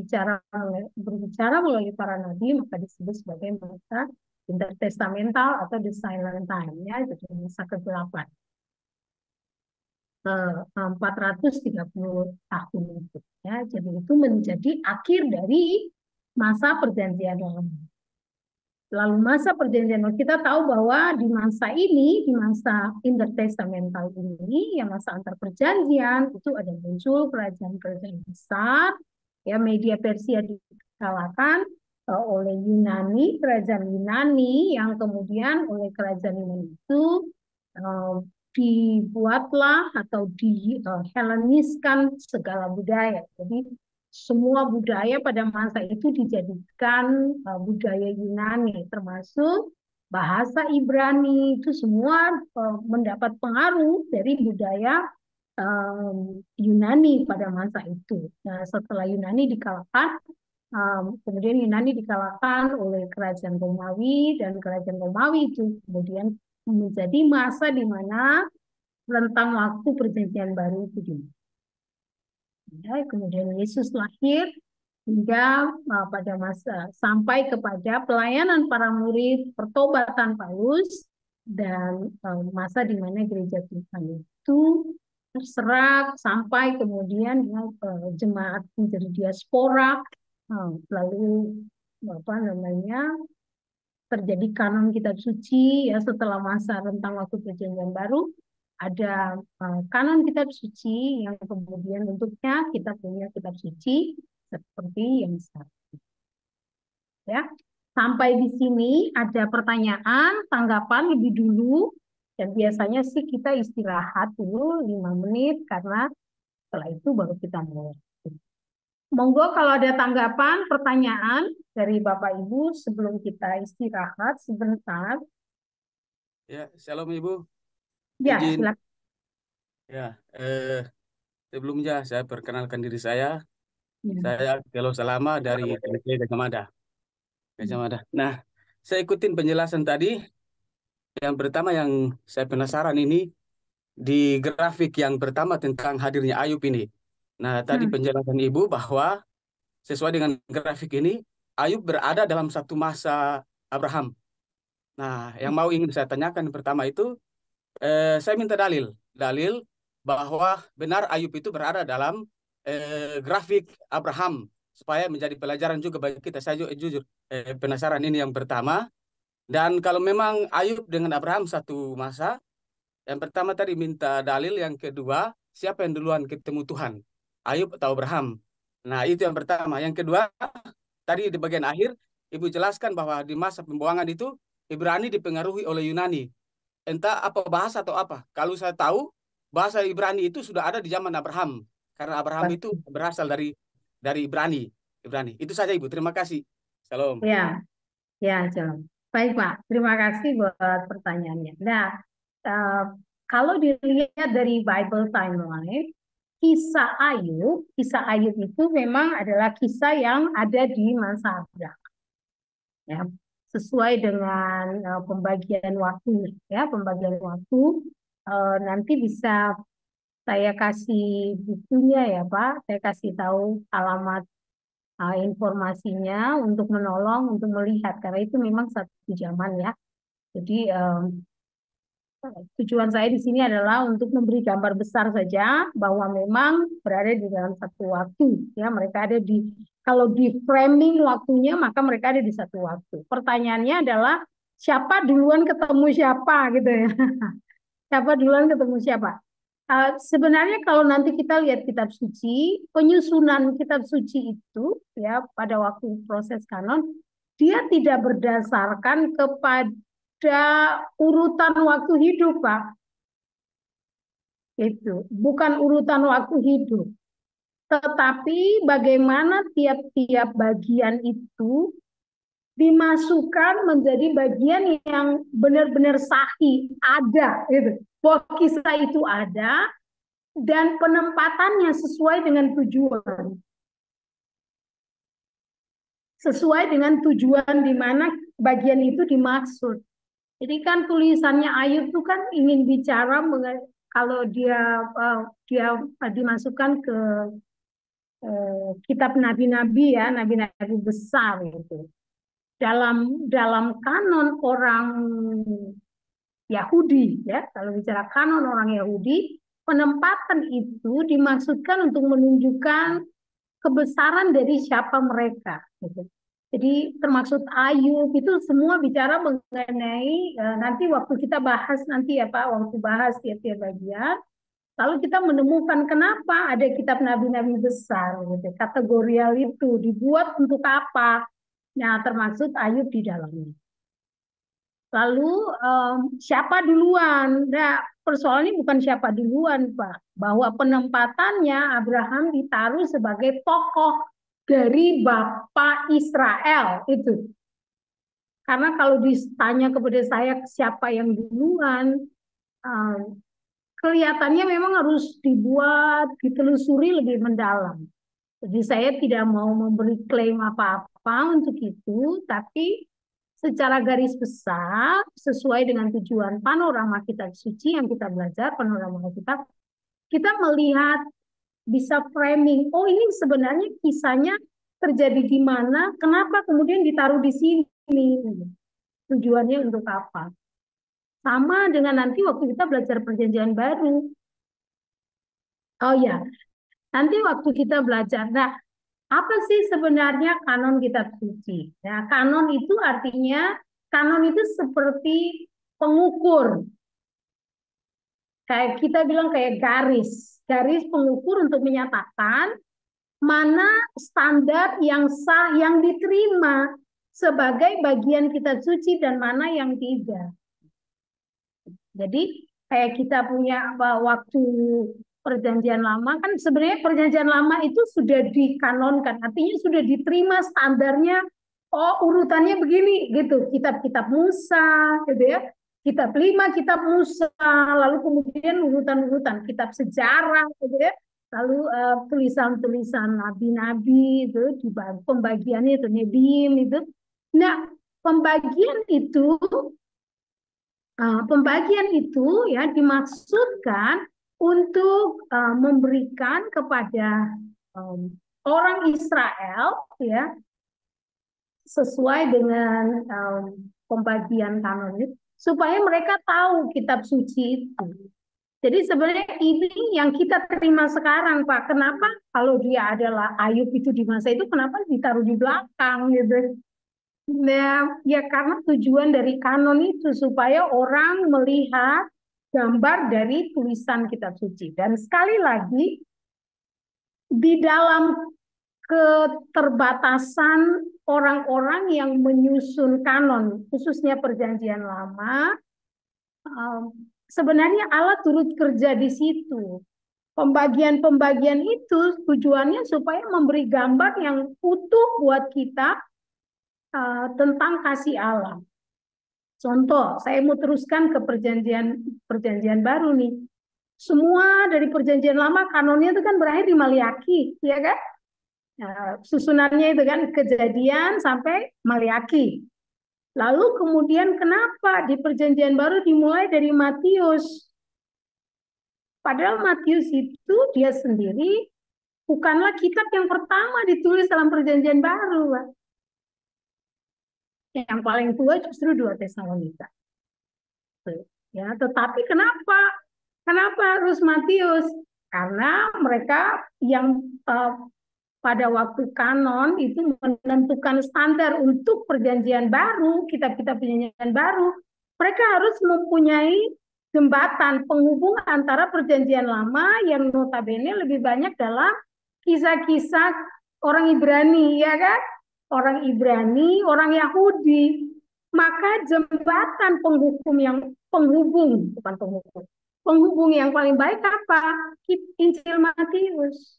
berbicara melalui para nabi, maka disebut sebagai masa intertestamental atau the silent time, ya, jadi masa ke-8. 430 tahun itu, ya, jadi itu menjadi akhir dari masa perjanjian lama. Lalu masa perjanjian lama, kita tahu bahwa di masa ini, di masa intertestamental ini, yang masa antar perjanjian, itu ada muncul kerajaan-kerajaan besar, ya, media Persia dikalahkan oleh Yunani, kerajaan Yunani, yang kemudian oleh kerajaan Yunani itu dibuatlah atau Heleniskan segala budaya. Jadi semua budaya pada masa itu dijadikan budaya Yunani, termasuk bahasa Ibrani, itu semua mendapat pengaruh dari budaya Yunani pada masa itu. Nah, setelah Yunani dikalahkan, kemudian Yunani dikalahkan oleh kerajaan Romawi, dan kerajaan Romawi itu kemudian menjadi masa di mana rentang waktu perjanjian baru itu dimulai. Ya, kemudian Yesus lahir hingga pada masa sampai kepada pelayanan para murid, pertobatan Paulus, dan masa di mana gereja Tuhan itu terserak sampai kemudian jemaat menjadi diaspora, lalu apa namanya terjadi kanon kitab suci ya setelah masa rentang waktu perjanjian baru. Ada kanon kitab suci yang kemudian bentuknya kita punya kitab suci seperti yang sekarang. Ya, sampai di sini ada pertanyaan, tanggapan lebih dulu, dan biasanya sih kita istirahat dulu 5 menit karena setelah itu baru kita mulai. Monggo kalau ada tanggapan, pertanyaan dari Bapak Ibu sebelum kita istirahat sebentar. Ya, shalom Ibu. Ya, Izin. silakan. Ya, sebelumnya saya perkenalkan diri saya. Ya. Saya Kelo Salama dari TMC Gajah Mada. Nah, saya ikutin penjelasan tadi. Yang pertama yang saya penasaran ini di grafik yang pertama tentang hadirnya Ayub ini. Nah, tadi penjelasan Ibu bahwa sesuai dengan grafik ini, Ayub berada dalam satu masa Abraham. Nah, yang ingin saya tanyakan pertama itu, saya minta dalil bahwa benar Ayub itu berada dalam grafik Abraham supaya menjadi pelajaran juga bagi kita. Saya jujur penasaran ini yang pertama. Dan kalau memang Ayub dengan Abraham satu masa, yang pertama tadi minta dalil, yang kedua siapa yang duluan ketemu Tuhan, Ayub atau Abraham. Nah, itu yang pertama. Yang kedua, tadi di bagian akhir Ibu jelaskan bahwa di masa pembuangan itu Ibrani dipengaruhi oleh Yunani. Entah apa bahasa atau apa. Kalau saya tahu, bahasa Ibrani itu sudah ada di zaman Abraham. Karena Abraham itu berasal dari Ibrani. Itu saja Ibu. Terima kasih. Salam. Ya, shalom. Baik Pak, terima kasih buat pertanyaannya. Nah, kalau dilihat dari Bible timeline, kisah Ayub itu memang adalah kisah yang ada di masa Abraham. Ya, sesuai dengan pembagian waktu, ya pembagian waktu. Nanti bisa saya kasih bukunya ya Pak, saya kasih tahu alamat informasinya untuk menolong, untuk melihat, karena itu memang satu zaman ya. Jadi tujuan saya di sini adalah untuk memberi gambar besar saja bahwa memang berada di dalam satu waktu. Ya, mereka ada di, kalau di framing waktunya maka mereka ada di satu waktu. Pertanyaannya adalah siapa duluan ketemu siapa gitu ya. Siapa duluan ketemu siapa? Sebenarnya kalau nanti kita lihat kitab suci, penyusunan kitab suci itu ya pada waktu proses kanon, dia tidak berdasarkan kepada urutan waktu hidup, Pak. Itu bukan urutan waktu hidup. Tetapi bagaimana tiap-tiap bagian itu dimasukkan menjadi bagian yang benar-benar sahih, ada gitu. Bahwa kisah itu ada dan penempatannya sesuai dengan tujuan. Sesuai dengan tujuan di mana bagian itu dimaksud. Jadi kan tulisannya Ayub itu kan ingin bicara kalau dia dimasukkan ke kitab nabi-nabi ya, nabi-nabi besar gitu. Dalam kanon orang Yahudi ya, kalau bicara kanon orang Yahudi, penempatan itu dimaksudkan untuk menunjukkan kebesaran dari siapa mereka gitu. Jadi termaksud Ayub itu semua bicara mengenai nanti waktu kita bahas nanti ya Pak, waktu bahas tiap-tiap bagian, lalu kita menemukan kenapa ada kitab nabi-nabi besar gitu. Kategorial itu dibuat untuk apa? Nah, termaksud Ayub di dalamnya. Lalu siapa duluan? Nah, persoalannya bukan siapa duluan, Pak. Bahwa penempatannya Abraham ditaruh sebagai tokoh dari Bapak Israel itu. Karena kalau ditanya kepada saya siapa yang duluan, kelihatannya memang harus dibuat, ditelusuri lebih mendalam. Jadi saya tidak mau memberi klaim apa-apa untuk itu, tapi secara garis besar, sesuai dengan tujuan panorama kitab suci yang kita belajar, panorama kitab, kita melihat, bisa framing, oh ini sebenarnya kisahnya terjadi di mana, kenapa kemudian ditaruh di sini, tujuannya untuk apa. Sama dengan nanti waktu kita belajar perjanjian baru. Oh ya, nanti waktu kita belajar, nah apa sih sebenarnya kanon kitab suci? Nah, kanon itu artinya, kanon itu seperti pengukur. Kayak kita bilang kayak garis. Garis pengukur untuk menyatakan mana standar yang sah, yang diterima sebagai bagian kitab suci dan mana yang tidak. Jadi kayak kita punya waktu perjanjian lama, kan sebenarnya perjanjian lama itu sudah dikanonkan, artinya sudah diterima standarnya, oh urutannya begini gitu, kitab-kitab Musa gitu ya, kitab 5 kitab Musa, lalu kemudian urutan-urutan kitab sejarah gitu ya, lalu tulisan-tulisan nabi-nabi itu di pembagiannya itu Nebiim itu. Nah, pembagian itu ya dimaksudkan untuk memberikan kepada orang Israel ya sesuai dengan pembagian kanon itu, supaya mereka tahu kitab suci itu. Jadi sebenarnya ini yang kita terima sekarang, Pak. Kenapa kalau dia adalah Ayub itu di masa itu, kenapa ditaruh di belakang gitu? Nah, ya karena tujuan dari kanon itu supaya orang melihat gambar dari tulisan kitab suci. Dan sekali lagi, di dalam keterbatasan orang-orang yang menyusun kanon, khususnya perjanjian lama, sebenarnya Allah turut kerja di situ. Pembagian-pembagian itu tujuannya supaya memberi gambar yang utuh buat kita tentang kasih Allah. Contoh, saya mau teruskan ke perjanjian baru nih. Semua dari perjanjian lama kanonnya itu kan berakhir di Maliaki, ya kan? Susunannya itu kan Kejadian sampai Maliaki. Lalu kemudian kenapa di perjanjian baru dimulai dari Matius? Padahal Matius itu dia sendiri bukanlah kitab yang pertama ditulis dalam perjanjian baru, Pak. Yang paling tua justru 2 Tesalonika. Ya, tetapi kenapa harus Matius? Karena mereka yang pada waktu kanon itu menentukan standar untuk perjanjian baru, kitab-kitab perjanjian baru, mereka harus mempunyai jembatan penghubung antara perjanjian lama yang notabene lebih banyak dalam kisah-kisah orang Ibrani, ya kan? Orang Ibrani, orang Yahudi, maka jembatan penghubung yang paling baik apa? Injil Matius.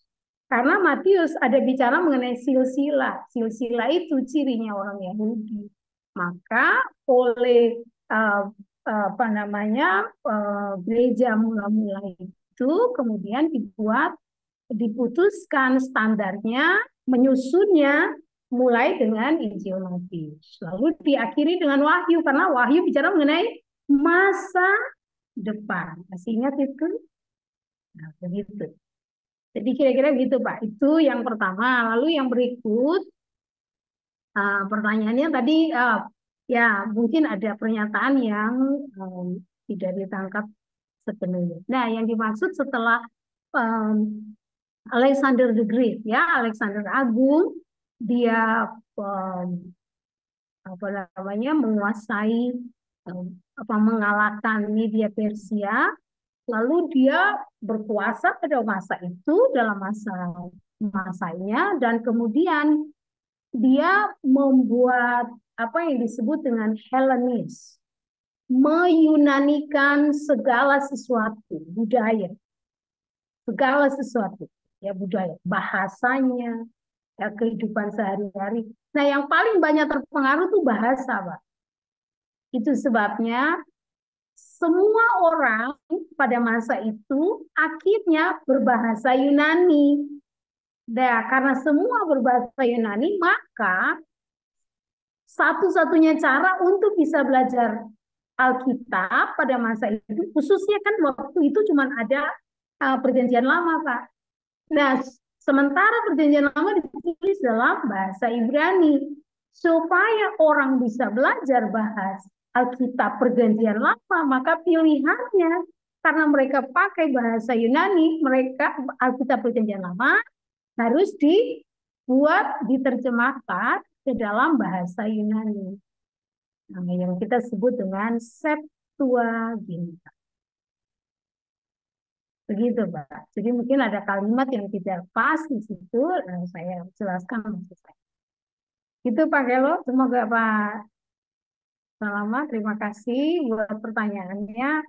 Karena Matius ada bicara mengenai silsilah. Silsilah itu cirinya orang Yahudi. Maka oleh gereja mula-mula itu kemudian diputuskan standarnya, menyusunnya mulai dengan Injil Matius. Lalu diakhiri dengan Wahyu, karena Wahyu bicara mengenai masa depan. Masih ingat itu? Nah, begitu. Jadi kira-kira gitu, Pak. Itu yang pertama. Lalu yang berikut, pertanyaannya tadi, ya mungkin ada pernyataan yang tidak ditangkap sepenuhnya. Nah, yang dimaksud setelah Alexander the Great, ya Alexander Agung, dia menguasai mengalahkan Media Persia, lalu dia berkuasa pada masa itu dalam masanya, dan kemudian dia membuat apa yang disebut dengan Hellenis, meyunanikan segala sesuatu, budaya, segala sesuatu, ya budaya, bahasanya, ya, kehidupan sehari-hari. Nah, yang paling banyak terpengaruh tuh bahasa, Pak. Itu sebabnya semua orang pada masa itu akhirnya berbahasa Yunani. Nah, karena semua berbahasa Yunani, maka satu-satunya cara untuk bisa belajar Alkitab pada masa itu, khususnya kan waktu itu cuma ada Perjanjian Lama, Pak. Nah, sementara Perjanjian Lama ditulis dalam bahasa Ibrani, supaya orang bisa belajar bahasa Alkitab Perjanjian Lama, maka pilihannya karena mereka pakai bahasa Yunani, mereka Alkitab Perjanjian Lama harus diterjemahkan ke dalam bahasa Yunani. Nah, yang kita sebut dengan Septuaginta. Begitu, Pak. Jadi mungkin ada kalimat yang tidak pas di situ, saya jelaskan maksud saya. Itu Pak Kelo, semoga Pak Salama, terima kasih buat pertanyaannya.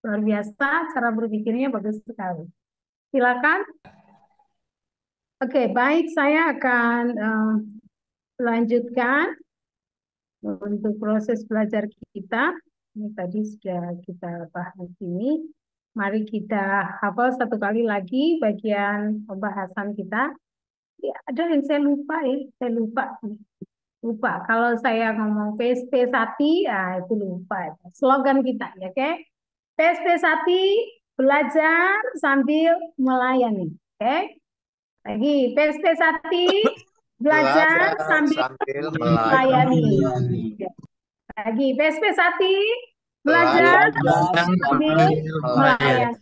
Luar biasa, cara berpikirnya bagus sekali. Silakan. Oke, baik, saya akan lanjutkan untuk proses belajar kita. Ini tadi sudah kita bahas ini. Mari kita hafal satu kali lagi bagian pembahasan kita. Ya, ada yang saya lupa ya, saya lupa. Kalau saya ngomong PSP Sati, itu lupa. Slogan kita, ya, oke? PSP Sati, belajar sambil melayani, oke? Lagi, PSP Sati, belajar sambil melayani. Lagi, PSP Sati, belajar sambil melayani.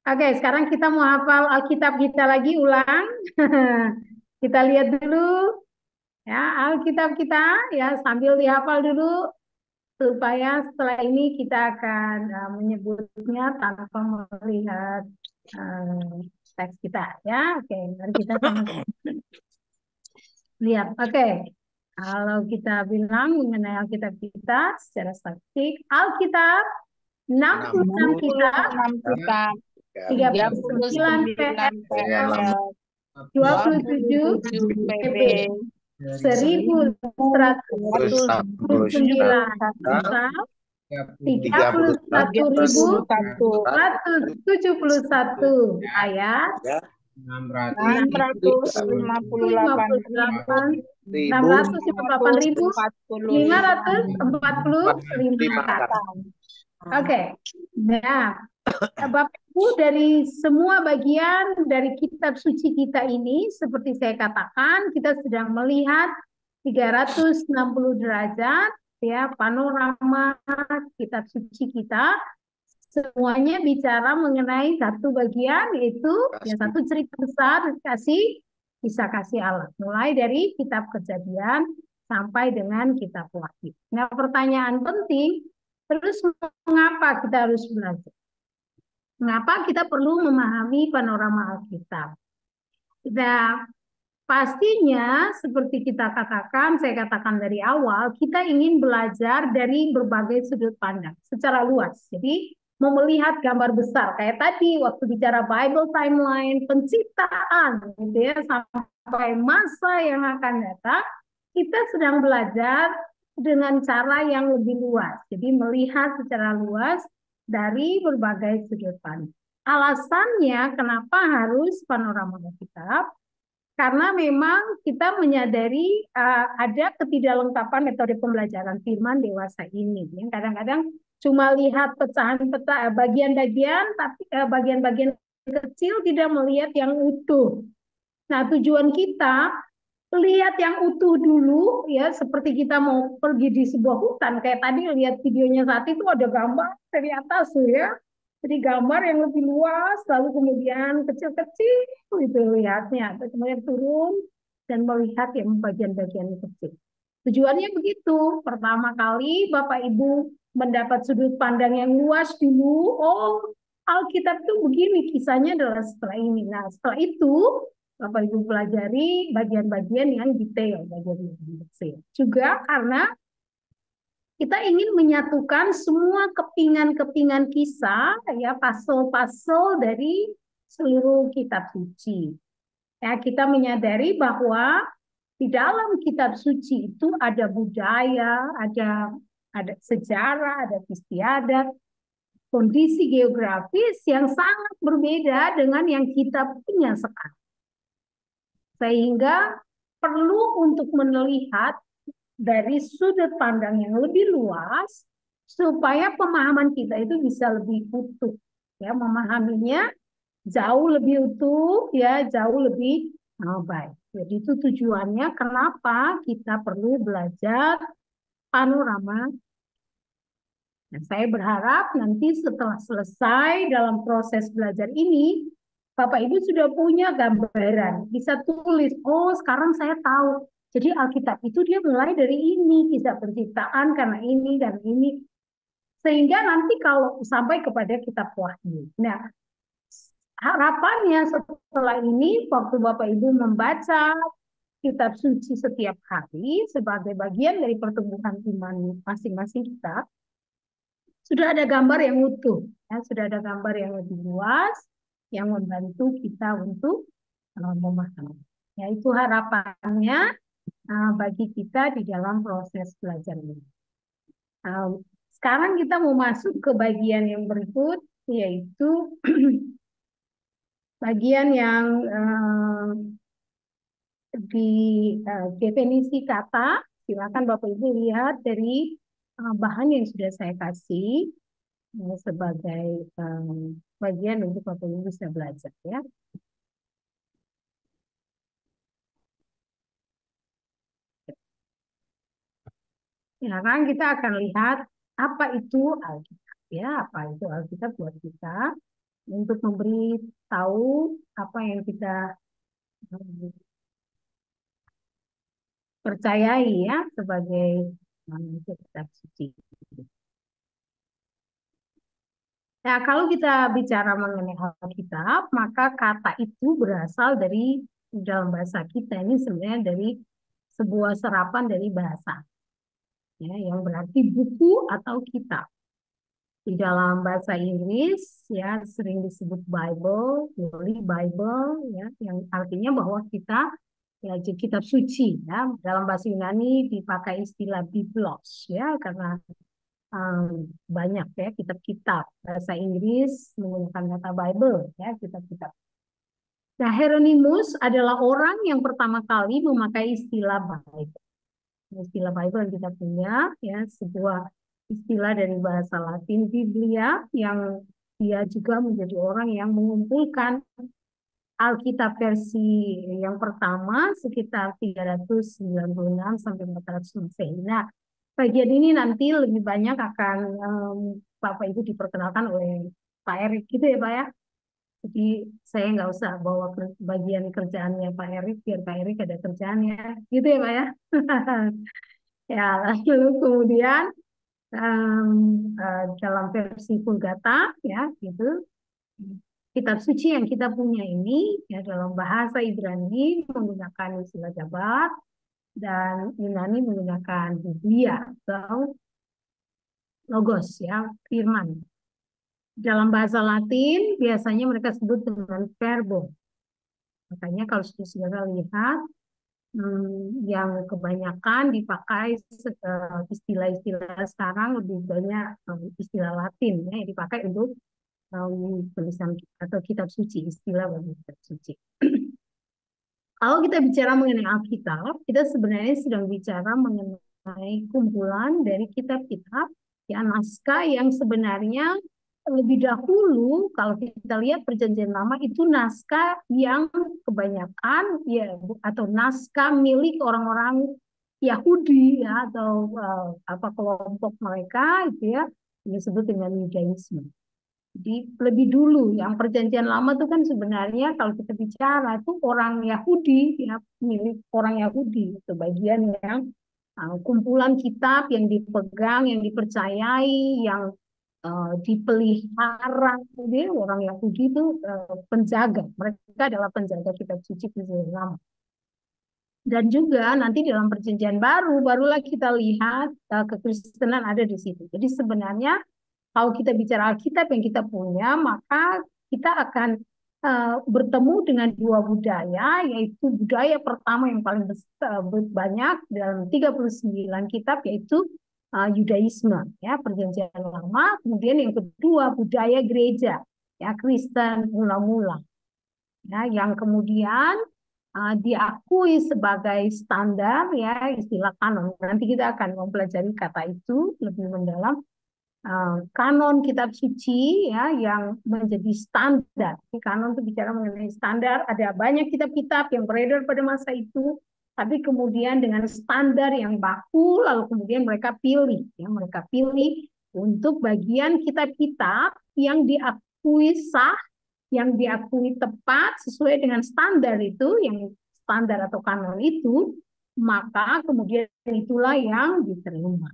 Oke, sekarang kita mau hafal Alkitab kita lagi, ulang. Kita lihat dulu ya Alkitab kita ya, sambil dihafal dulu supaya setelah ini kita akan menyebutnya tanpa melihat teks kita ya. Oke, mari kita sama-sama lihat. Oke. Kalau kita bilang mengenai Alkitab kita secara statistik, Alkitab 66 kitab, 39 PL, 27 PP, 1149 pasal, 31.171 ayat, 658.545 kata. Oke. Nah, Bapak Ibu, dari semua bagian dari kitab suci kita ini, seperti saya katakan, kita sedang melihat 360 derajat ya panorama kitab suci kita. Semuanya bicara mengenai satu bagian, yaitu yang satu cerita besar kisah kasih Allah. Mulai dari kitab Kejadian sampai dengan kitab Wahyu. Nah, pertanyaan penting, terus mengapa kita harus belajar? Mengapa kita perlu memahami panorama Alkitab? Nah, pastinya seperti kita katakan, saya katakan dari awal, kita ingin belajar dari berbagai sudut pandang secara luas. Jadi mau melihat gambar besar kayak tadi waktu bicara Bible timeline, penciptaan gitu ya, sampai masa yang akan datang, kita sedang belajar dengan cara yang lebih luas. Jadi melihat secara luas dari berbagai sudut pandang. Alasannya kenapa harus panorama Alkitab? Karena memang kita menyadari ada ketidaklengkapan metode pembelajaran firman dewasa ini. Kadang-kadang cuma lihat pecahan-pecahan bagian-bagian, tapi bagian-bagian kecil tidak melihat yang utuh. Nah, tujuan kita lihat yang utuh dulu ya, seperti kita mau pergi di sebuah hutan. Kayak tadi lihat videonya saat itu ada gambar dari atas tuh ya. Jadi gambar yang lebih luas, lalu kemudian kecil-kecil itu lihatnya, kemudian turun dan melihat yang bagian-bagian kecil. Tujuannya begitu. Pertama kali Bapak Ibu mendapat sudut pandang yang luas dulu. Oh, Alkitab itu begini, kisahnya adalah setelah ini. Nah, setelah itu Bapak Ibu pelajari bagian-bagian yang detail, bagian-bagian kecil. Juga karena kita ingin menyatukan semua kepingan-kepingan kisah, ya pasal-pasal dari seluruh kitab suci. Ya, kita menyadari bahwa di dalam kitab suci itu ada budaya, ada ada sejarah, ada istiadat, kondisi geografis yang sangat berbeda dengan yang kita punya sekarang. Sehingga perlu untuk melihat dari sudut pandang yang lebih luas supaya pemahaman kita itu bisa lebih utuh, ya, memahaminya jauh lebih utuh, ya, jauh lebih baik. Jadi itu tujuannya kenapa kita perlu belajar panorama. Nah, saya berharap nanti setelah selesai dalam proses belajar ini, Bapak Ibu sudah punya gambaran, bisa tulis, oh sekarang saya tahu. Jadi Alkitab itu dia mulai dari ini, kisah penciptaan karena ini dan ini. Sehingga nanti kalau sampai kepada kitab Wahyu. Nah, harapannya setelah ini, waktu Bapak Ibu membaca kitab suci setiap hari sebagai bagian dari pertumbuhan iman masing-masing kita, sudah ada gambar yang utuh, ya, sudah ada gambar yang lebih luas yang membantu kita untuk memahami. Ya, itu harapannya bagi kita di dalam proses belajar ini. Sekarang kita mau masuk ke bagian yang berikut, yaitu bagian yang di definisi kata. Silakan Bapak Ibu lihat dari bahan yang sudah saya kasih sebagai bagian untuk Bapak Ibu bisa belajar, ya. Ya, kan kita akan lihat apa itu Alkitab, ya, apa itu Alkitab buat kita untuk memberi tahu apa yang kita percayai, ya, sebagai kitab suci. Nah, kalau kita bicara mengenai Alkitab, maka kata itu berasal dari dalam bahasa kita ini sebenarnya dari sebuah serapan dari bahasa, ya, yang berarti buku atau kitab. Di dalam bahasa Inggris, ya, sering disebut Bible, Holy Bible, ya, yang artinya bahwa kita, ya, kitab suci, ya. Dalam bahasa Yunani dipakai istilah Biblos, ya, karena banyak, ya, kitab-kitab. Bahasa Inggris menggunakan kata Bible, ya, kitab-kitab. Nah, Hieronymus adalah orang yang pertama kali memakai istilah Bible. Istilah Bible yang kita punya, ya, sebuah istilah dari bahasa Latin Biblia, yang dia juga menjadi orang yang mengumpulkan Alkitab versi yang pertama sekitar 396 sampai 400 Masehi. Nah, bagian ini nanti lebih banyak akan Bapak Ibu diperkenalkan oleh Pak Erik, gitu ya Pak, ya. Jadi saya nggak usah bawa bagian kerjaannya Pak Erik, biar Pak Erik ada kerjaannya, gitu ya Pak, ya. Ya, lalu kemudian dalam versi Vulgata, ya, gitu. Kitab suci yang kita punya ini, ya, dalam bahasa Ibrani menggunakan istilah Jabat dan Yunani menggunakan Biblia atau Logos, ya, firman. Dalam bahasa Latin biasanya mereka sebut dengan verbo. Makanya kalau saudara lihat yang kebanyakan dipakai istilah-istilah sekarang lebih banyak istilah Latin, ya, yang dipakai untuk tulisan atau kitab suci, istilah bagi kitab suci. Kalau kita bicara mengenai Alkitab, kita sebenarnya sedang bicara mengenai kumpulan dari kitab-kitab, ya, naskah yang sebenarnya lebih dahulu kalau kita lihat Perjanjian Lama itu naskah yang kebanyakan, ya, atau naskah milik orang-orang Yahudi, ya, atau kelompok mereka, itu, ya, disebut dengan Yudaisme. Jadi lebih dulu yang Perjanjian Lama itu kan sebenarnya kalau kita bicara itu orang Yahudi, ya, milik orang Yahudi, itu bagian yang kumpulan kitab yang dipegang, yang dipercayai, yang dipelihara. Jadi orang Yahudi itu penjaga, mereka adalah penjaga kitab suci Perjanjian Lama. Dan juga nanti dalam Perjanjian Baru, barulah kita lihat kekristenan ada di situ. Jadi sebenarnya kalau kita bicara Alkitab yang kita punya, maka kita akan bertemu dengan dua budaya, yaitu budaya pertama yang paling banyak dalam 39 kitab, yaitu Yudaisme, ya, perjanjian lama. Kemudian yang kedua budaya gereja, ya, Kristen mula-mula, ya, yang kemudian diakui sebagai standar, ya, istilah kanon. Nanti kita akan mempelajari kata itu lebih mendalam. Kanon kitab suci, ya, yang menjadi standar. Kanon itu bicara mengenai standar. Ada banyak kitab-kitab yang beredar pada masa itu, tapi kemudian dengan standar yang baku, lalu kemudian mereka pilih, ya, mereka pilih untuk bagian kitab-kitab yang diakui sah, yang diakui tepat sesuai dengan standar itu, yang standar atau kanon itu, maka kemudian itulah yang diterima.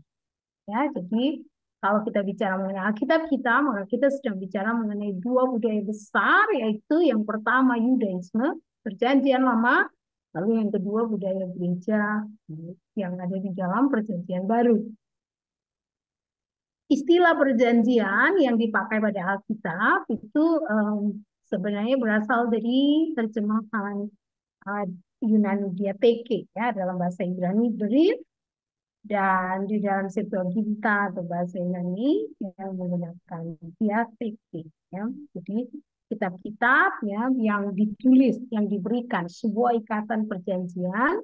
Ya, jadi kalau kita bicara mengenai Alkitab kita, maka kita sedang bicara mengenai dua budaya besar, yaitu yang pertama Yudaisme, perjanjian lama, lalu yang kedua budaya gereja yang ada di dalam perjanjian baru. Istilah perjanjian yang dipakai pada Alkitab itu sebenarnya berasal dari terjemahan Yunani diateke, ya, dalam bahasa Ibrani berit, dan di dalam Septuaginta atau bahasa Yunani yang menggunakan diateke, ya. Jadi kitab-kitab, ya, yang ditulis, yang diberikan sebuah ikatan perjanjian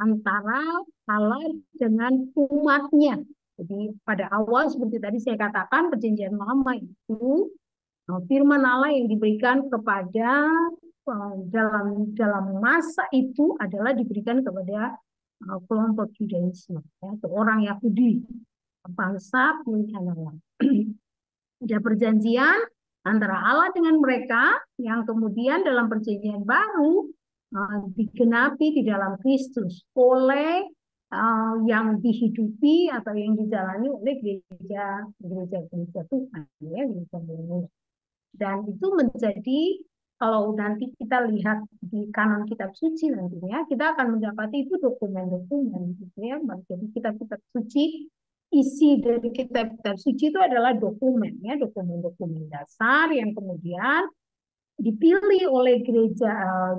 antara Allah dengan umatnya. Jadi pada awal seperti tadi saya katakan, perjanjian lama itu firman Allah yang diberikan kepada dalam masa itu adalah diberikan kepada kelompok Yudaisme, ya, atau orang Yahudi, bangsa pilihan Allah. Ada perjanjian antara Allah dengan mereka yang kemudian dalam perjanjian baru digenapi di dalam Kristus oleh yang dihidupi atau yang dijalani oleh gereja Tuhan, ya, gereja Tuhan. Dan itu menjadi, kalau nanti kita lihat di kanon kitab suci nantinya, kita akan mendapati itu dokumen-dokumen, gitu, ya. Jadi kitab-kitab suci, isi dari kitab-kitab suci itu adalah dokumen, ya, dokumen-dokumen dasar yang kemudian dipilih oleh gereja,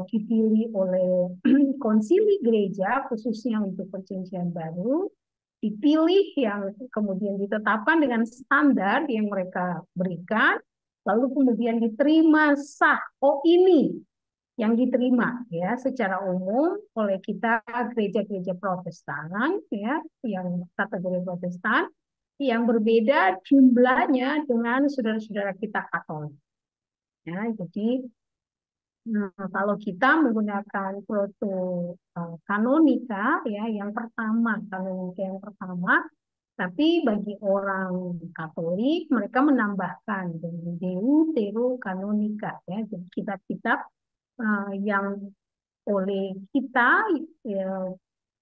dipilih oleh konsili gereja khususnya untuk perjanjian baru, dipilih yang kemudian ditetapkan dengan standar yang mereka berikan, lalu kemudian diterima sah. Oh, ini yang diterima, ya, secara umum oleh kita gereja-gereja Protestan, ya, yang kategori Protestan, yang berbeda jumlahnya dengan saudara-saudara kita Katolik. Ya, jadi kalau kita menggunakan proto kanonika, ya, yang pertama, kanonika yang pertama, tapi bagi orang Katolik mereka menambahkan Deuterokanonika, ya, jadi kitab-kitab yang oleh kita, ya,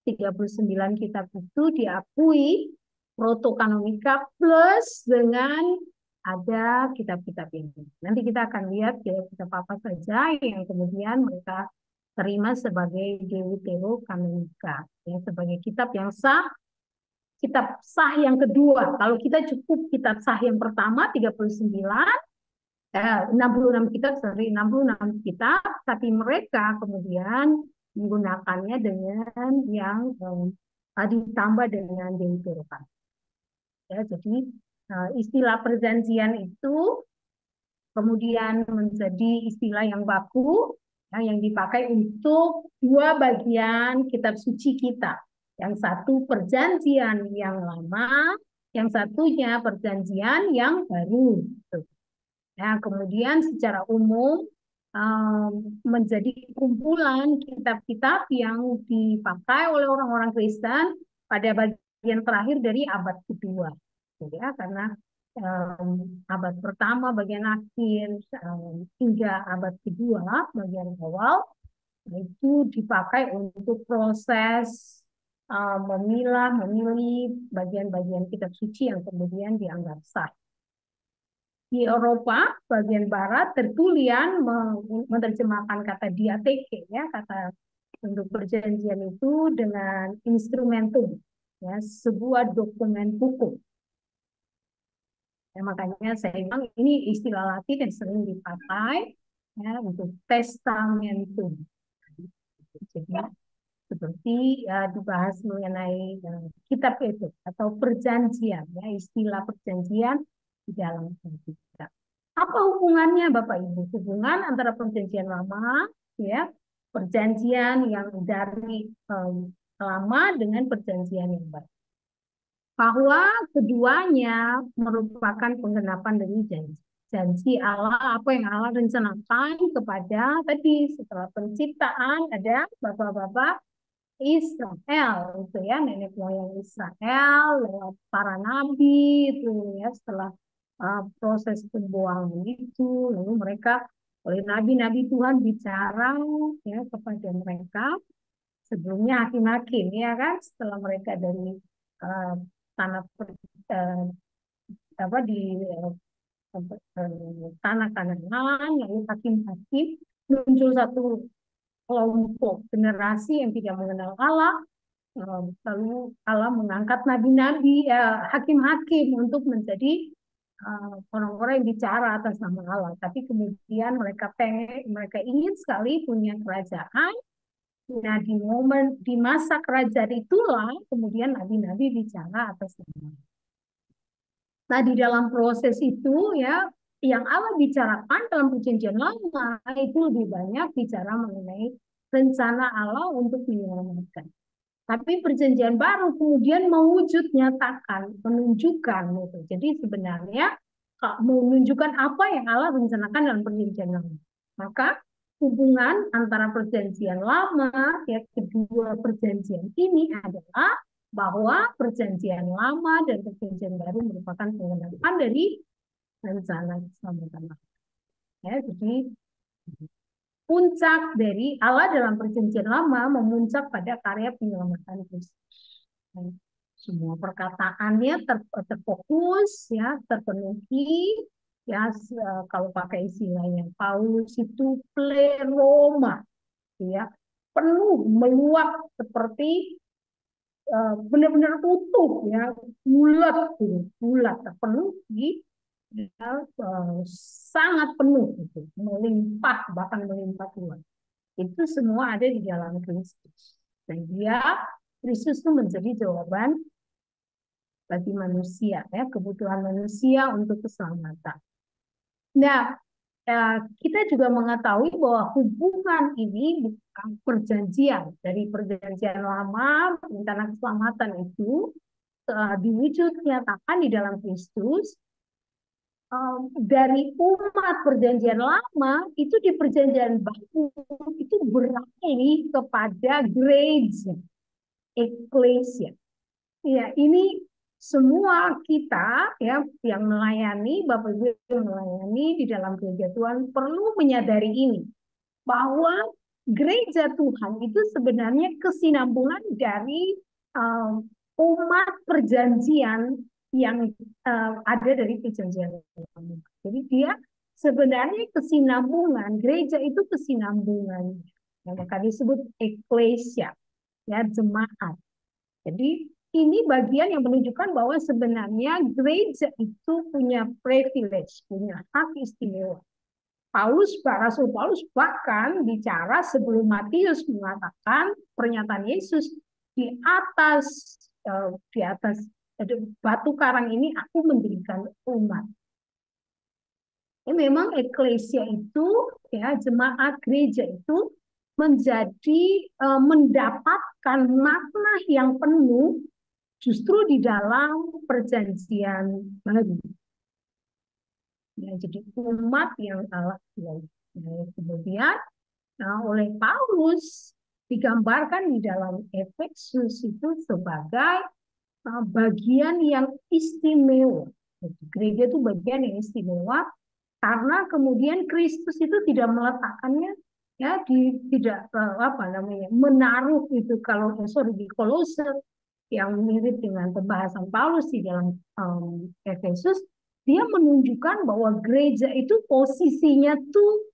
39 kitab itu diakui protokanonika plus dengan ada kitab-kitab ini. Nanti kita akan lihat kitab apa saja yang kemudian mereka terima sebagai Deuterokanonika, ya, sebagai kitab yang sah. Kitab sah yang kedua, kalau kita cukup kitab sah yang pertama 66 kitab, 66 kitab, tapi mereka kemudian menggunakannya dengan yang ditambah dengan Deuterokan. Ya, jadi istilah perjanjian itu kemudian menjadi istilah yang baku, ya, yang dipakai untuk dua bagian kitab suci kita. Yang satu perjanjian yang lama, yang satunya perjanjian yang baru. Nah, kemudian secara umum menjadi kumpulan kitab-kitab yang dipakai oleh orang-orang Kristen pada bagian terakhir dari abad kedua, ya, karena abad pertama bagian akhir hingga abad kedua bagian awal itu dipakai untuk proses memilih bagian-bagian kitab suci yang kemudian dianggap sah. Di Eropa bagian barat tertulian menerjemahkan kata diateke, ya, kata untuk perjanjian itu dengan instrumentum, ya, sebuah dokumen hukum. Ya, makanya saya bilang ini istilah Latin yang sering dipakai, ya, untuk testamentum. Jadi seperti dibahas mengenai kitab itu atau perjanjian, ya, istilah perjanjian di dalam Alkitab. Apa hubungannya Bapak Ibu? Hubungan antara perjanjian lama, ya, perjanjian yang dari lama dengan perjanjian yang baru. Bahwa keduanya merupakan penggenapan dari janji. Janji Allah, apa yang Allah rencanakan kepada tadi setelah penciptaan ada bapak-bapak Israel, itu ya, nenek moyang Israel lewat para nabi itu ya, setelah proses pembuangan itu, lalu mereka oleh nabi-nabi Tuhan bicara ya kepada mereka. Sebelumnya hakim-hakim ya kan, setelah mereka dari uh, tanah apa di tanah Kanaan, lalu hakim-hakim, muncul satu kelompok generasi yang tidak mengenal Allah. Lalu Allah mengangkat nabi-nabi, hakim-hakim untuk menjadi orang-orang yang bicara atas nama Allah. Tapi kemudian mereka ingin sekali punya kerajaan. Nah, di masa kerajaan itulah kemudian nabi-nabi bicara atas nama Allah. Nah, di dalam proses itu ya, yang Allah bicarakan dalam perjanjian lama itu lebih banyak bicara mengenai rencana Allah untuk menyelamatkan. Tapi perjanjian baru kemudian mewujud nyatakan, menunjukkan gitu. Jadi sebenarnya menunjukkan apa yang Allah rencanakan dalam perjanjian lama. Maka hubungan antara perjanjian lama ya kedua perjanjian ini adalah bahwa perjanjian lama dan perjanjian baru merupakan penggenapan dari rencana keselamatan. Ya, jadi puncak dari Allah dalam perjanjian lama memuncak pada karya penyelamatan Kristus. Semua perkataannya terfokus, ya, terpenuhi, ya, kalau pakai istilahnya Paulus itu pleroma, ya, penuh, meluap seperti benar-benar utuh, ya, bulat, bulat, terpenuhi, ya, sangat penuh, gitu, melimpah, bahkan melimpah Tuhan. Itu semua ada di dalam Kristus. Dan Kristus itu menjadi jawaban bagi manusia, ya, kebutuhan manusia untuk keselamatan. Nah, kita juga mengetahui bahwa hubungan ini bukan perjanjian. Dari perjanjian lama, rencana keselamatan itu diwujud nyatakan di dalam Kristus. Dari umat perjanjian lama itu di perjanjian baru itu beralih kepada gereja, eklesia. Ya, ini semua kita ya yang melayani, Bapak Ibu yang melayani di dalam gereja Tuhan perlu menyadari ini, bahwa gereja Tuhan itu sebenarnya kesinambungan dari umat perjanjian yang ada dari perjanjian lama. Jadi dia sebenarnya kesinambungan, gereja itu kesinambungan. Maka disebut eklesia, ya, jemaat. Jadi ini bagian yang menunjukkan bahwa sebenarnya gereja itu punya privilege, punya hak istimewa. Rasul Paulus bahkan bicara sebelum Matius mengatakan pernyataan Yesus di atas batu karang ini aku mendirikan umat. Ini memang eklesia itu, ya, jemaat gereja itu menjadi mendapatkan makna yang penuh justru di dalam perjanjian baru. Ya, jadi umat yang Allah pilih. Kemudian oleh Paulus digambarkan di dalam Efesus itu sebagai bagian yang istimewa. Gereja itu bagian yang istimewa karena kemudian Kristus itu tidak meletakkannya, ya, tidak menaruh itu di Kolose yang mirip dengan pembahasan Paulus di dalam Efesus. Dia menunjukkan bahwa gereja itu posisinya tuh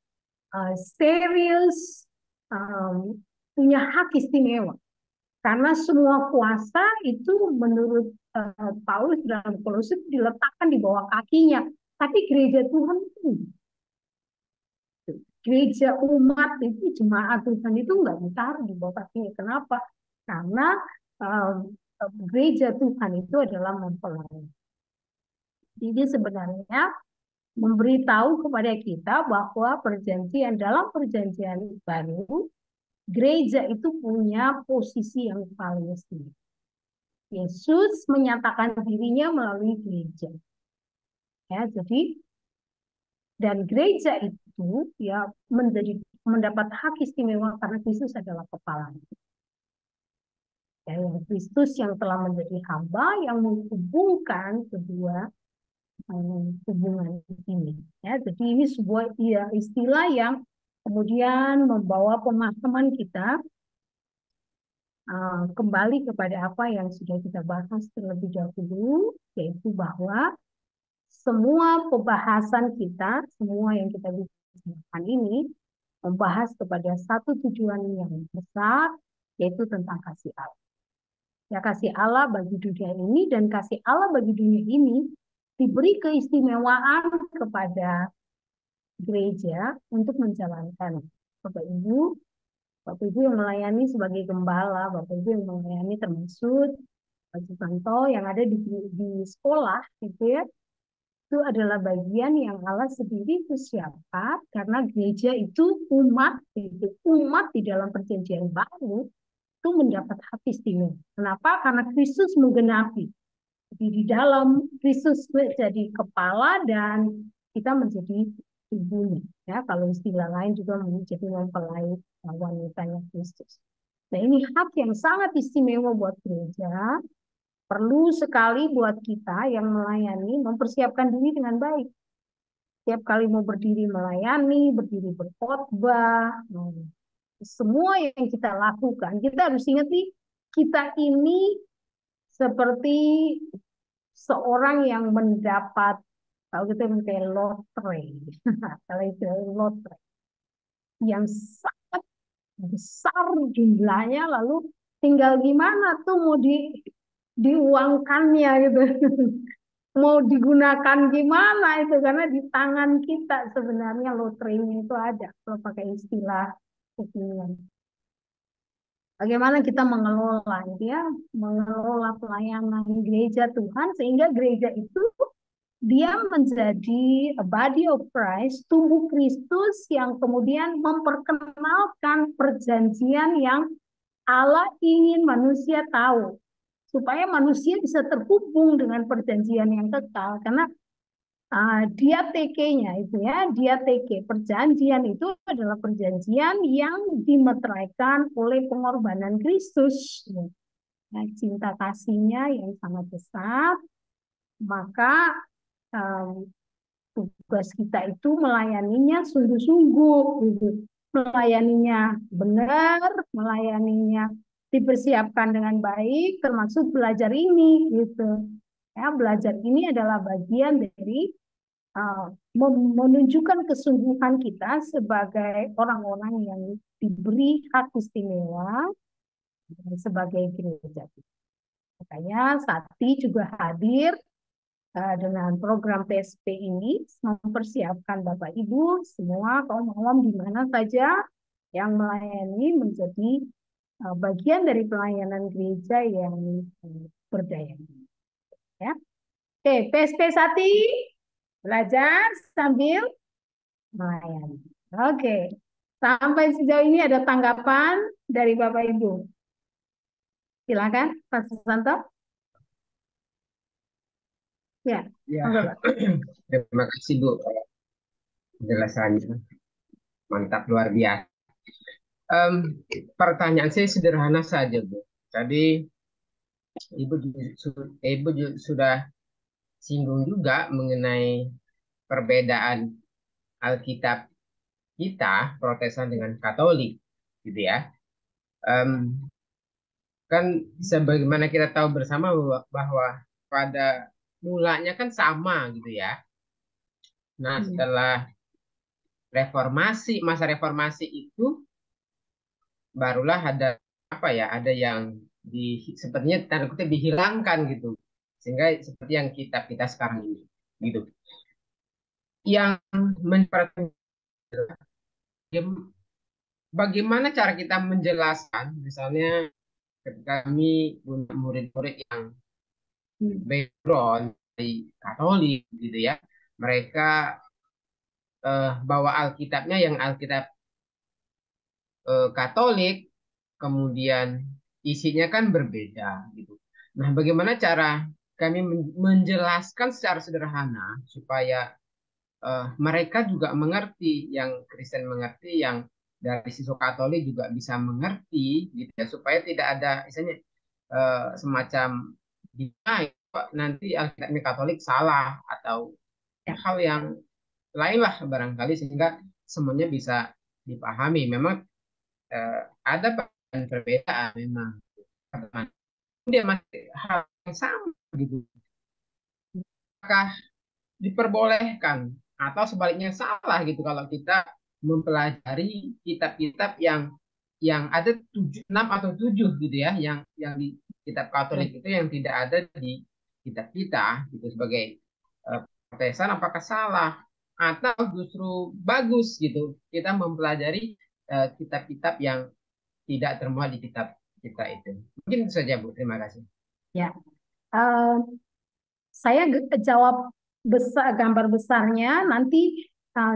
serius, punya hak istimewa. Karena semua kuasa itu menurut Paulus dalam Kolose diletakkan di bawah kakinya. Tapi gereja Tuhan itu gereja umat itu, jemaat Tuhan itu nggak ditaruh di bawah kaki. Kenapa? Karena gereja Tuhan itu adalah mempelai. Jadi sebenarnya memberitahu kepada kita bahwa dalam perjanjian baru, gereja itu punya posisi yang paling istimewa. Yesus menyatakan dirinya melalui gereja. Ya, jadi dan gereja itu ya mendapat hak istimewa karena Kristus adalah kepala. Ya, yang Kristus yang telah menjadi hamba yang menghubungkan kedua hubungan ini. Ya, jadi ini sebuah istilah yang kemudian membawa pemahaman kita kembali kepada apa yang sudah kita bahas terlebih dahulu, yaitu bahwa semua pembahasan kita, semua yang kita bicarakan ini membahas kepada satu tujuan yang besar, yaitu tentang kasih Allah. Ya, kasih Allah bagi dunia ini, dan kasih Allah bagi dunia ini diberi keistimewaan kepada gereja untuk menjalankan. Bapak Ibu yang melayani sebagai gembala, Bapak Ibu yang melayani termasuk Pak Susanto yang ada di sekolah, gitu ya. Itu adalah bagian yang Allah sendiri persiapkan karena gereja itu umat di dalam perjanjian baru itu mendapat hak istimewa. Kenapa? Karena Kristus menggenapi. Jadi di dalam Kristus menjadi kepala dan kita menjadi tubuhnya. Ya, kalau istilah lain juga menjadi mempelai wanitanya Kristus. Nah, ini hak yang sangat istimewa buat gereja. Perlu sekali buat kita yang melayani mempersiapkan diri dengan baik. Tiap kali mau berdiri melayani, berdiri berkhotbah, semua yang kita lakukan, kita harus ingat nih, kita ini seperti seorang yang mendapat, kalau kita kayak lotre, kalau itu lotre, yang sangat besar jumlahnya, lalu tinggal gimana tuh mau diuangkannya gitu. Mau digunakan gimana itu, karena di tangan kita sebenarnya lotrenya itu ada, kalau pakai istilah kekinian. Bagaimana kita mengelola ya, mengelola pelayanan gereja Tuhan sehingga gereja itu dia menjadi a body of Christ, tubuh Kristus yang kemudian memperkenalkan perjanjian yang Allah ingin manusia tahu, supaya manusia bisa terhubung dengan perjanjian yang kekal. Karena diateke-nya itu ya, diateke, perjanjian itu adalah perjanjian yang dimeteraikan oleh pengorbanan Kristus. Nah, cinta kasihnya yang sangat besar, maka tugas kita itu melayaninya sungguh-sungguh, gitu. Melayaninya benar, melayaninya dipersiapkan dengan baik, termasuk belajar ini, gitu. Ya, belajar ini adalah bagian dari menunjukkan kesungguhan kita sebagai orang-orang yang diberi hak istimewa sebagai gereja. Makanya Sakti juga hadir dengan program PSP ini mempersiapkan Bapak Ibu semua kaum di mana saja yang melayani menjadi bagian dari pelayanan gereja yang berdaya. Ya. Oke, PSP Sakti belajar sambil melayani. Oke. Sampai sejauh ini ada tanggapan dari Bapak Ibu. Silakan, Pak Susanto. Ya, Ya, Pak. terima kasih Bu penjelasannya. Mantap, luar biasa. Pertanyaan saya sederhana saja Bu. Tadi Ibu sudah singgung juga mengenai perbedaan Alkitab kita Protestan dengan Katolik, gitu ya. Kan sebagaimana kita tahu bersama bahwa pada mulanya kan sama, gitu ya. Nah, setelah masa reformasi itu barulah ada apa ya? Ada yang sepertinya tanda kutip dihilangkan gitu. Sehingga seperti yang kita sekarang ini, gitu. Yang bagaimana cara kita menjelaskan, misalnya ketika kami punya murid-murid yang background dari Katolik gitu ya, mereka bawa Alkitabnya yang Alkitab Katolik, kemudian isinya kan berbeda gitu. Nah, bagaimana cara kami menjelaskan secara sederhana supaya mereka juga mengerti, yang Kristen mengerti, yang dari siswa Katolik juga bisa mengerti, gitu ya, supaya tidak ada misalnya semacam nanti Alkitabnya Katolik salah atau hal yang lain lah barangkali, sehingga semuanya bisa dipahami. Memang ada perbedaan memang, dia masih hal yang sama gitu. Apakah diperbolehkan atau sebaliknya salah gitu kalau kita mempelajari kitab-kitab yang ada 6 atau 7 gitu ya, yang di kitab Katolik itu yang tidak ada di kitab kita gitu sebagai Protestan, apakah salah atau justru bagus gitu kita mempelajari kitab-kitab yang tidak termuat di kitab kita itu. Mungkin itu saja, Bu. Terima kasih. Ya, saya jawab gambar besarnya nanti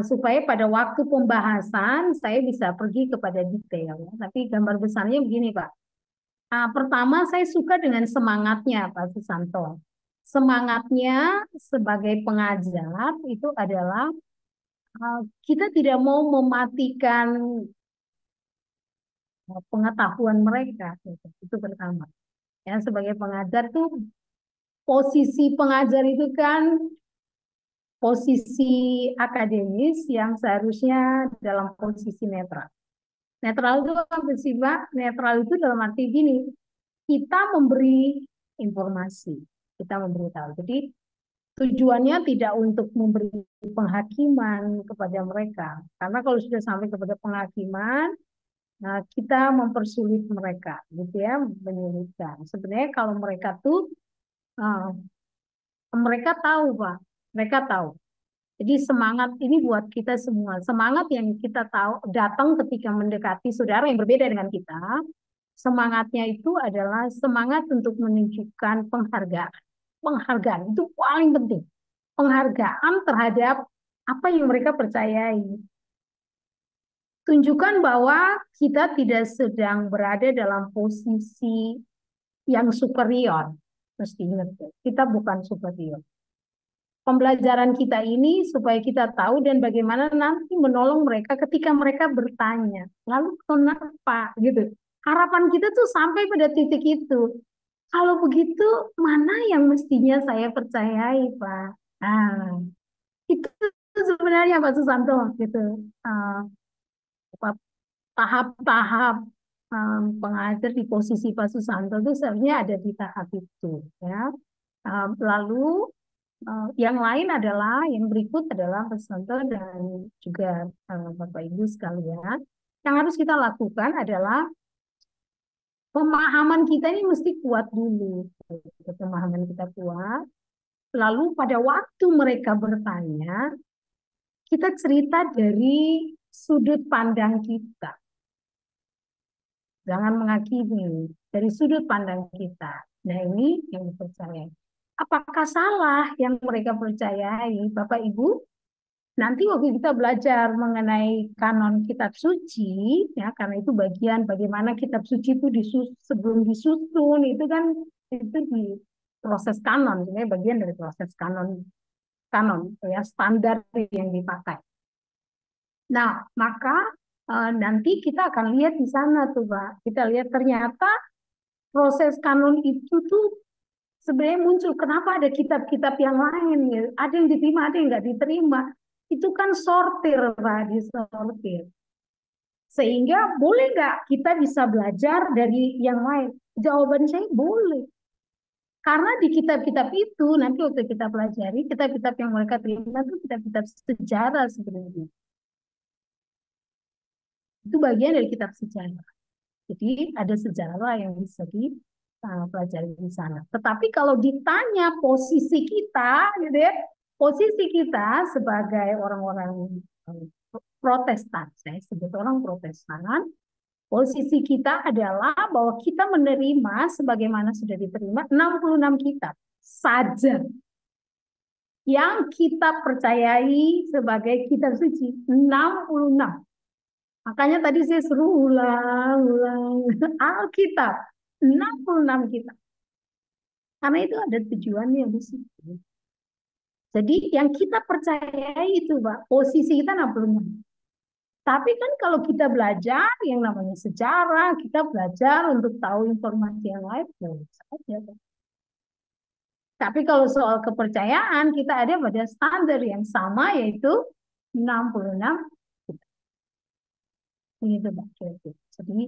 supaya pada waktu pembahasan saya bisa pergi kepada detail. Tapi gambar besarnya begini, Pak. Pertama, saya suka dengan semangatnya Pak Susanto. Semangatnya sebagai pengajar itu adalah kita tidak mau mematikan pengetahuan mereka. Itu pertama. Ya, sebagai pengajar tuh posisi pengajar itu kan posisi akademis yang seharusnya dalam posisi netral. Netral itu apa sih, Pak? Netral itu dalam arti gini, kita memberi informasi, kita memberi tahu. Jadi tujuannya tidak untuk memberi penghakiman kepada mereka, karena kalau sudah sampai kepada penghakiman, nah kita mempersulit mereka, gitu ya, menyulitkan. Sebenarnya kalau mereka tuh mereka tahu, Pak, mereka tahu. Jadi semangat ini buat kita semua. Semangat yang kita tahu datang ketika mendekati saudara yang berbeda dengan kita. Semangatnya itu adalah semangat untuk menunjukkan penghargaan. Penghargaan itu paling penting. Penghargaan terhadap apa yang mereka percayai. Tunjukkan bahwa kita tidak sedang berada dalam posisi yang superior. Mesti ingat, kita bukan superior. Pembelajaran kita ini supaya kita tahu dan bagaimana nanti menolong mereka ketika mereka bertanya. Lalu kenapa gitu? Harapan kita tuh sampai pada titik itu. Kalau begitu, mana yang mestinya saya percayai, Pak? Nah, itu sebenarnya Pak Susanto gitu. Tahap-tahap pengajar di posisi Pak Susanto itu sebenarnya ada di tahap itu, ya. Lalu yang lain adalah, yang berikut adalah Pak Susanto dan juga Bapak Ibu sekalian, yang harus kita lakukan adalah pemahaman kita ini mesti kuat dulu. Pemahaman kita kuat. Lalu pada waktu mereka bertanya, kita cerita dari sudut pandang kita. Jangan menghakimi, dari sudut pandang kita. Nah, ini yang dipercayai. Apakah salah yang mereka percayai, Bapak Ibu? Nanti waktu kita belajar mengenai kanon kitab suci, ya, karena itu bagian bagaimana kitab suci itu sebelum disusun, itu kan itu di proses kanon, sebenarnya bagian dari proses kanon, ya, standar yang dipakai. Nah, maka nanti kita akan lihat di sana tuh, Pak. Kita lihat ternyata proses kanon itu tuh sebenarnya muncul, kenapa ada kitab-kitab yang lain, ya? Ada yang diterima, ada yang nggak diterima. Itu kan sortir, Pak, disortir. Sehingga boleh nggak kita bisa belajar dari yang lain? Jawaban saya boleh. Karena di kitab-kitab itu, nanti waktu kita pelajari, kitab-kitab yang mereka terima itu kitab-kitab sejarah sebenarnya. Itu bagian dari kitab sejarah. Jadi ada sejarah yang bisa dipelajari di sana. Tetapi kalau ditanya posisi kita, gitu ya, posisi kita sebagai orang-orang Protestan. Saya sebut orang Protestan. Posisi kita adalah bahwa kita menerima sebagaimana sudah diterima 66 kitab saja yang kita percayai sebagai kitab suci. 66. Makanya tadi saya suruh ulang Alkitab 66 kitab. Karena itu ada tujuannya di situ. Jadi yang kita percayai itu, Pak, posisi kita 66. Tapi kan kalau kita belajar yang namanya sejarah, kita belajar untuk tahu informasi yang lain, boleh saja. Tapi kalau soal kepercayaan, kita ada pada standar yang sama, yaitu 66. Begitu, Pak. Jadi,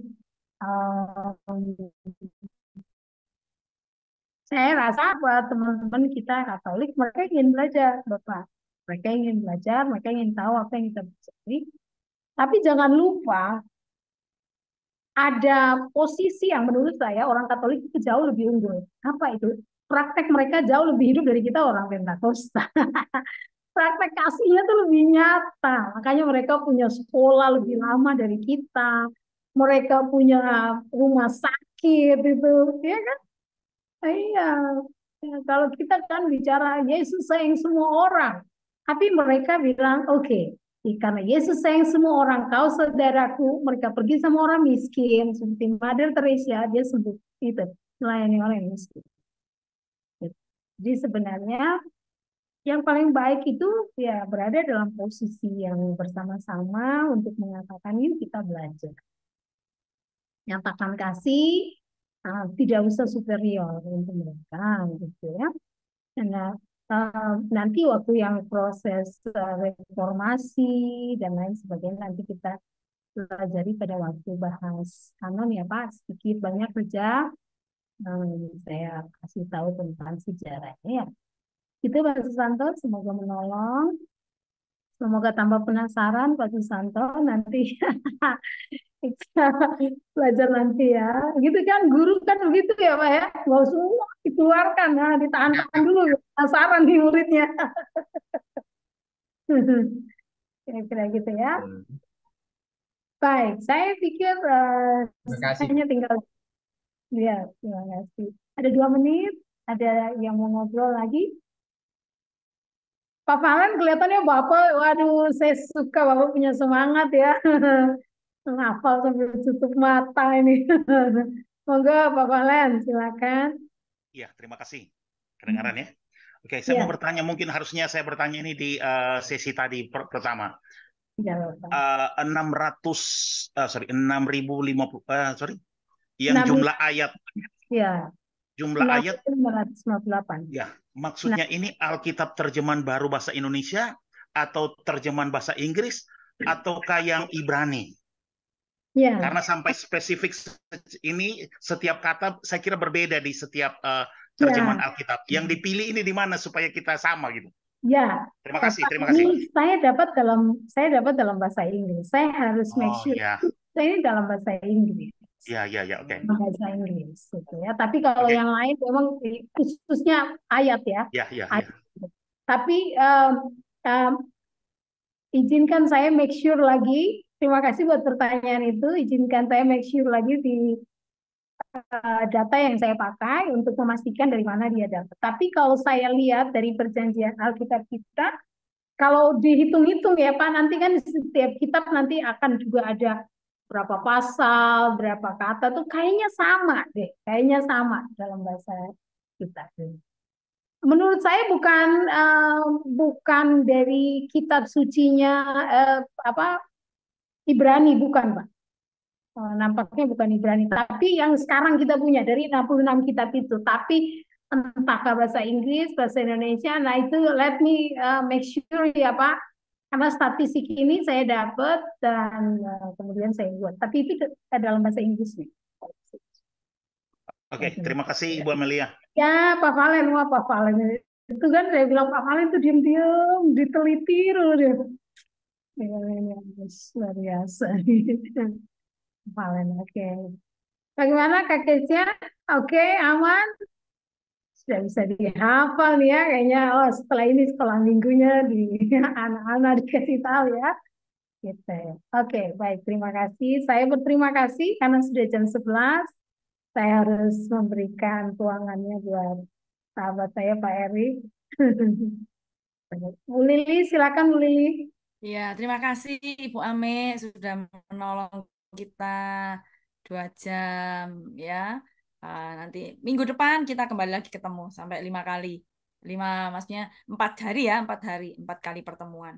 saya rasa buat teman-teman kita Katolik, mereka ingin belajar, Bapak. Mereka ingin belajar, mereka ingin tahu apa yang kita pelajari. Tapi jangan lupa, ada posisi yang menurut saya orang Katolik itu jauh lebih unggul. Apa itu? Praktek mereka jauh lebih hidup dari kita orang Pentakosta. Praktek kasihnya tuh lebih nyata. Makanya mereka punya sekolah lebih lama dari kita. Mereka punya rumah sakit itu, ya kan? Iya. Ya, kalau kita kan bicara Yesus sayang semua orang. Tapi mereka bilang, oke, karena Yesus sayang semua orang, kau saudaraku, mereka pergi sama orang miskin, seperti Mother Teresa, dia sebut itu, melayani orang yang miskin. Jadi sebenarnya yang paling baik itu ya berada dalam posisi yang bersama-sama untuk mengatakan ini kita belajar. Nyatakan kasih, tidak usah superior untuk mereka, gitu ya. Karena nanti waktu yang proses reformasi dan lain sebagainya nanti kita pelajari pada waktu bahas kanon ya Pak, sedikit banyak kerja saya kasih tahu tentang sejarahnya ya. Itu Pak Susanto, semoga menolong. Semoga tambah penasaran Pak Susanto nanti kita belajar nanti ya. Gitu kan guru kan begitu ya Pak ya. Mau semua dikeluarkan, nah, ditahan-tahan dulu penasaran di muridnya. Kira-kira gitu ya. Baik, saya pikir Terima kasih. hanya tinggal ya, terima kasih. Ada 2 menit, ada yang mau ngobrol lagi? Pak Valen kelihatannya Bapak, waduh, saya suka Bapak punya semangat ya. Menghafal sambil tutup mata ini. Monggo Pak Valen, silakan. Iya, terima kasih. Kedengaran ya? Oke, saya mau Ya, bertanya, mungkin harusnya saya bertanya ini di sesi tadi pertama. tidak apa. 6.050, yang 6, jumlah ayat, ya, jumlah ayat, 658. ya, maksudnya ini Alkitab terjemahan baru bahasa Indonesia atau terjemahan bahasa Inggris ataukah yang Ibrani? Ya, Karena sampai spesifik ini setiap kata saya kira berbeda di setiap terjemahan ya, Alkitab. Yang dipilih ini di mana supaya kita sama gitu. ya. Terima kasih, Bapak, terima kasih. ini saya dapat dalam bahasa Inggris. Saya harus make Oh sure ya, saya ini dalam bahasa Inggris. ya, oke. Bahasa Inggris gitu ya. Tapi kalau Oke. yang lain memang khususnya ayat ya. Ya. Ayat. Tapi izinkan saya make sure lagi. Terima kasih buat pertanyaan itu. Izinkan saya make sure lagi di data yang saya pakai untuk memastikan dari mana dia dapat. Tapi kalau saya lihat dari perjanjian Alkitab kita, kalau dihitung-hitung ya Pak, nanti kan setiap kitab nanti akan juga ada berapa pasal, berapa kata tuh kayaknya sama deh, kayaknya sama dalam bahasa kita. Menurut saya bukan dari kitab sucinya Ibrani, bukan Pak. Nampaknya bukan Ibrani, tapi yang sekarang kita punya dari 66 kitab itu. Tapi entahkah bahasa Inggris, bahasa Indonesia, nah itu let me make sure ya Pak. Karena statistik ini saya dapat dan kemudian saya buat. Tapi itu dalam bahasa Inggris nih. Oke, terima kasih Ibu Amelia. Ya Pak Valen, wah Pak Valen. Itu kan saya bilang Pak Valen itu diam-diam, diteliti dia. Luar biasa. Valen, oke. Bagaimana Kak Kesia? Oke, aman? Sudah bisa dihafal nih ya, kayaknya. Oh, setelah ini sekolah minggunya di anak-anak dikasih tahu ya. Gitu. Oke, baik. Terima kasih. Saya berterima kasih karena sudah jam 11. Saya harus memberikan tuangannya buat sahabat saya, Pak Erik. Bu Lili, silakan Bu Lili. Ya, terima kasih Ibu Ame sudah menolong kita 2 jam ya. Nanti minggu depan kita kembali lagi ketemu sampai 5 kali. 5 maksudnya 4 hari ya, 4 hari, 4 kali pertemuan.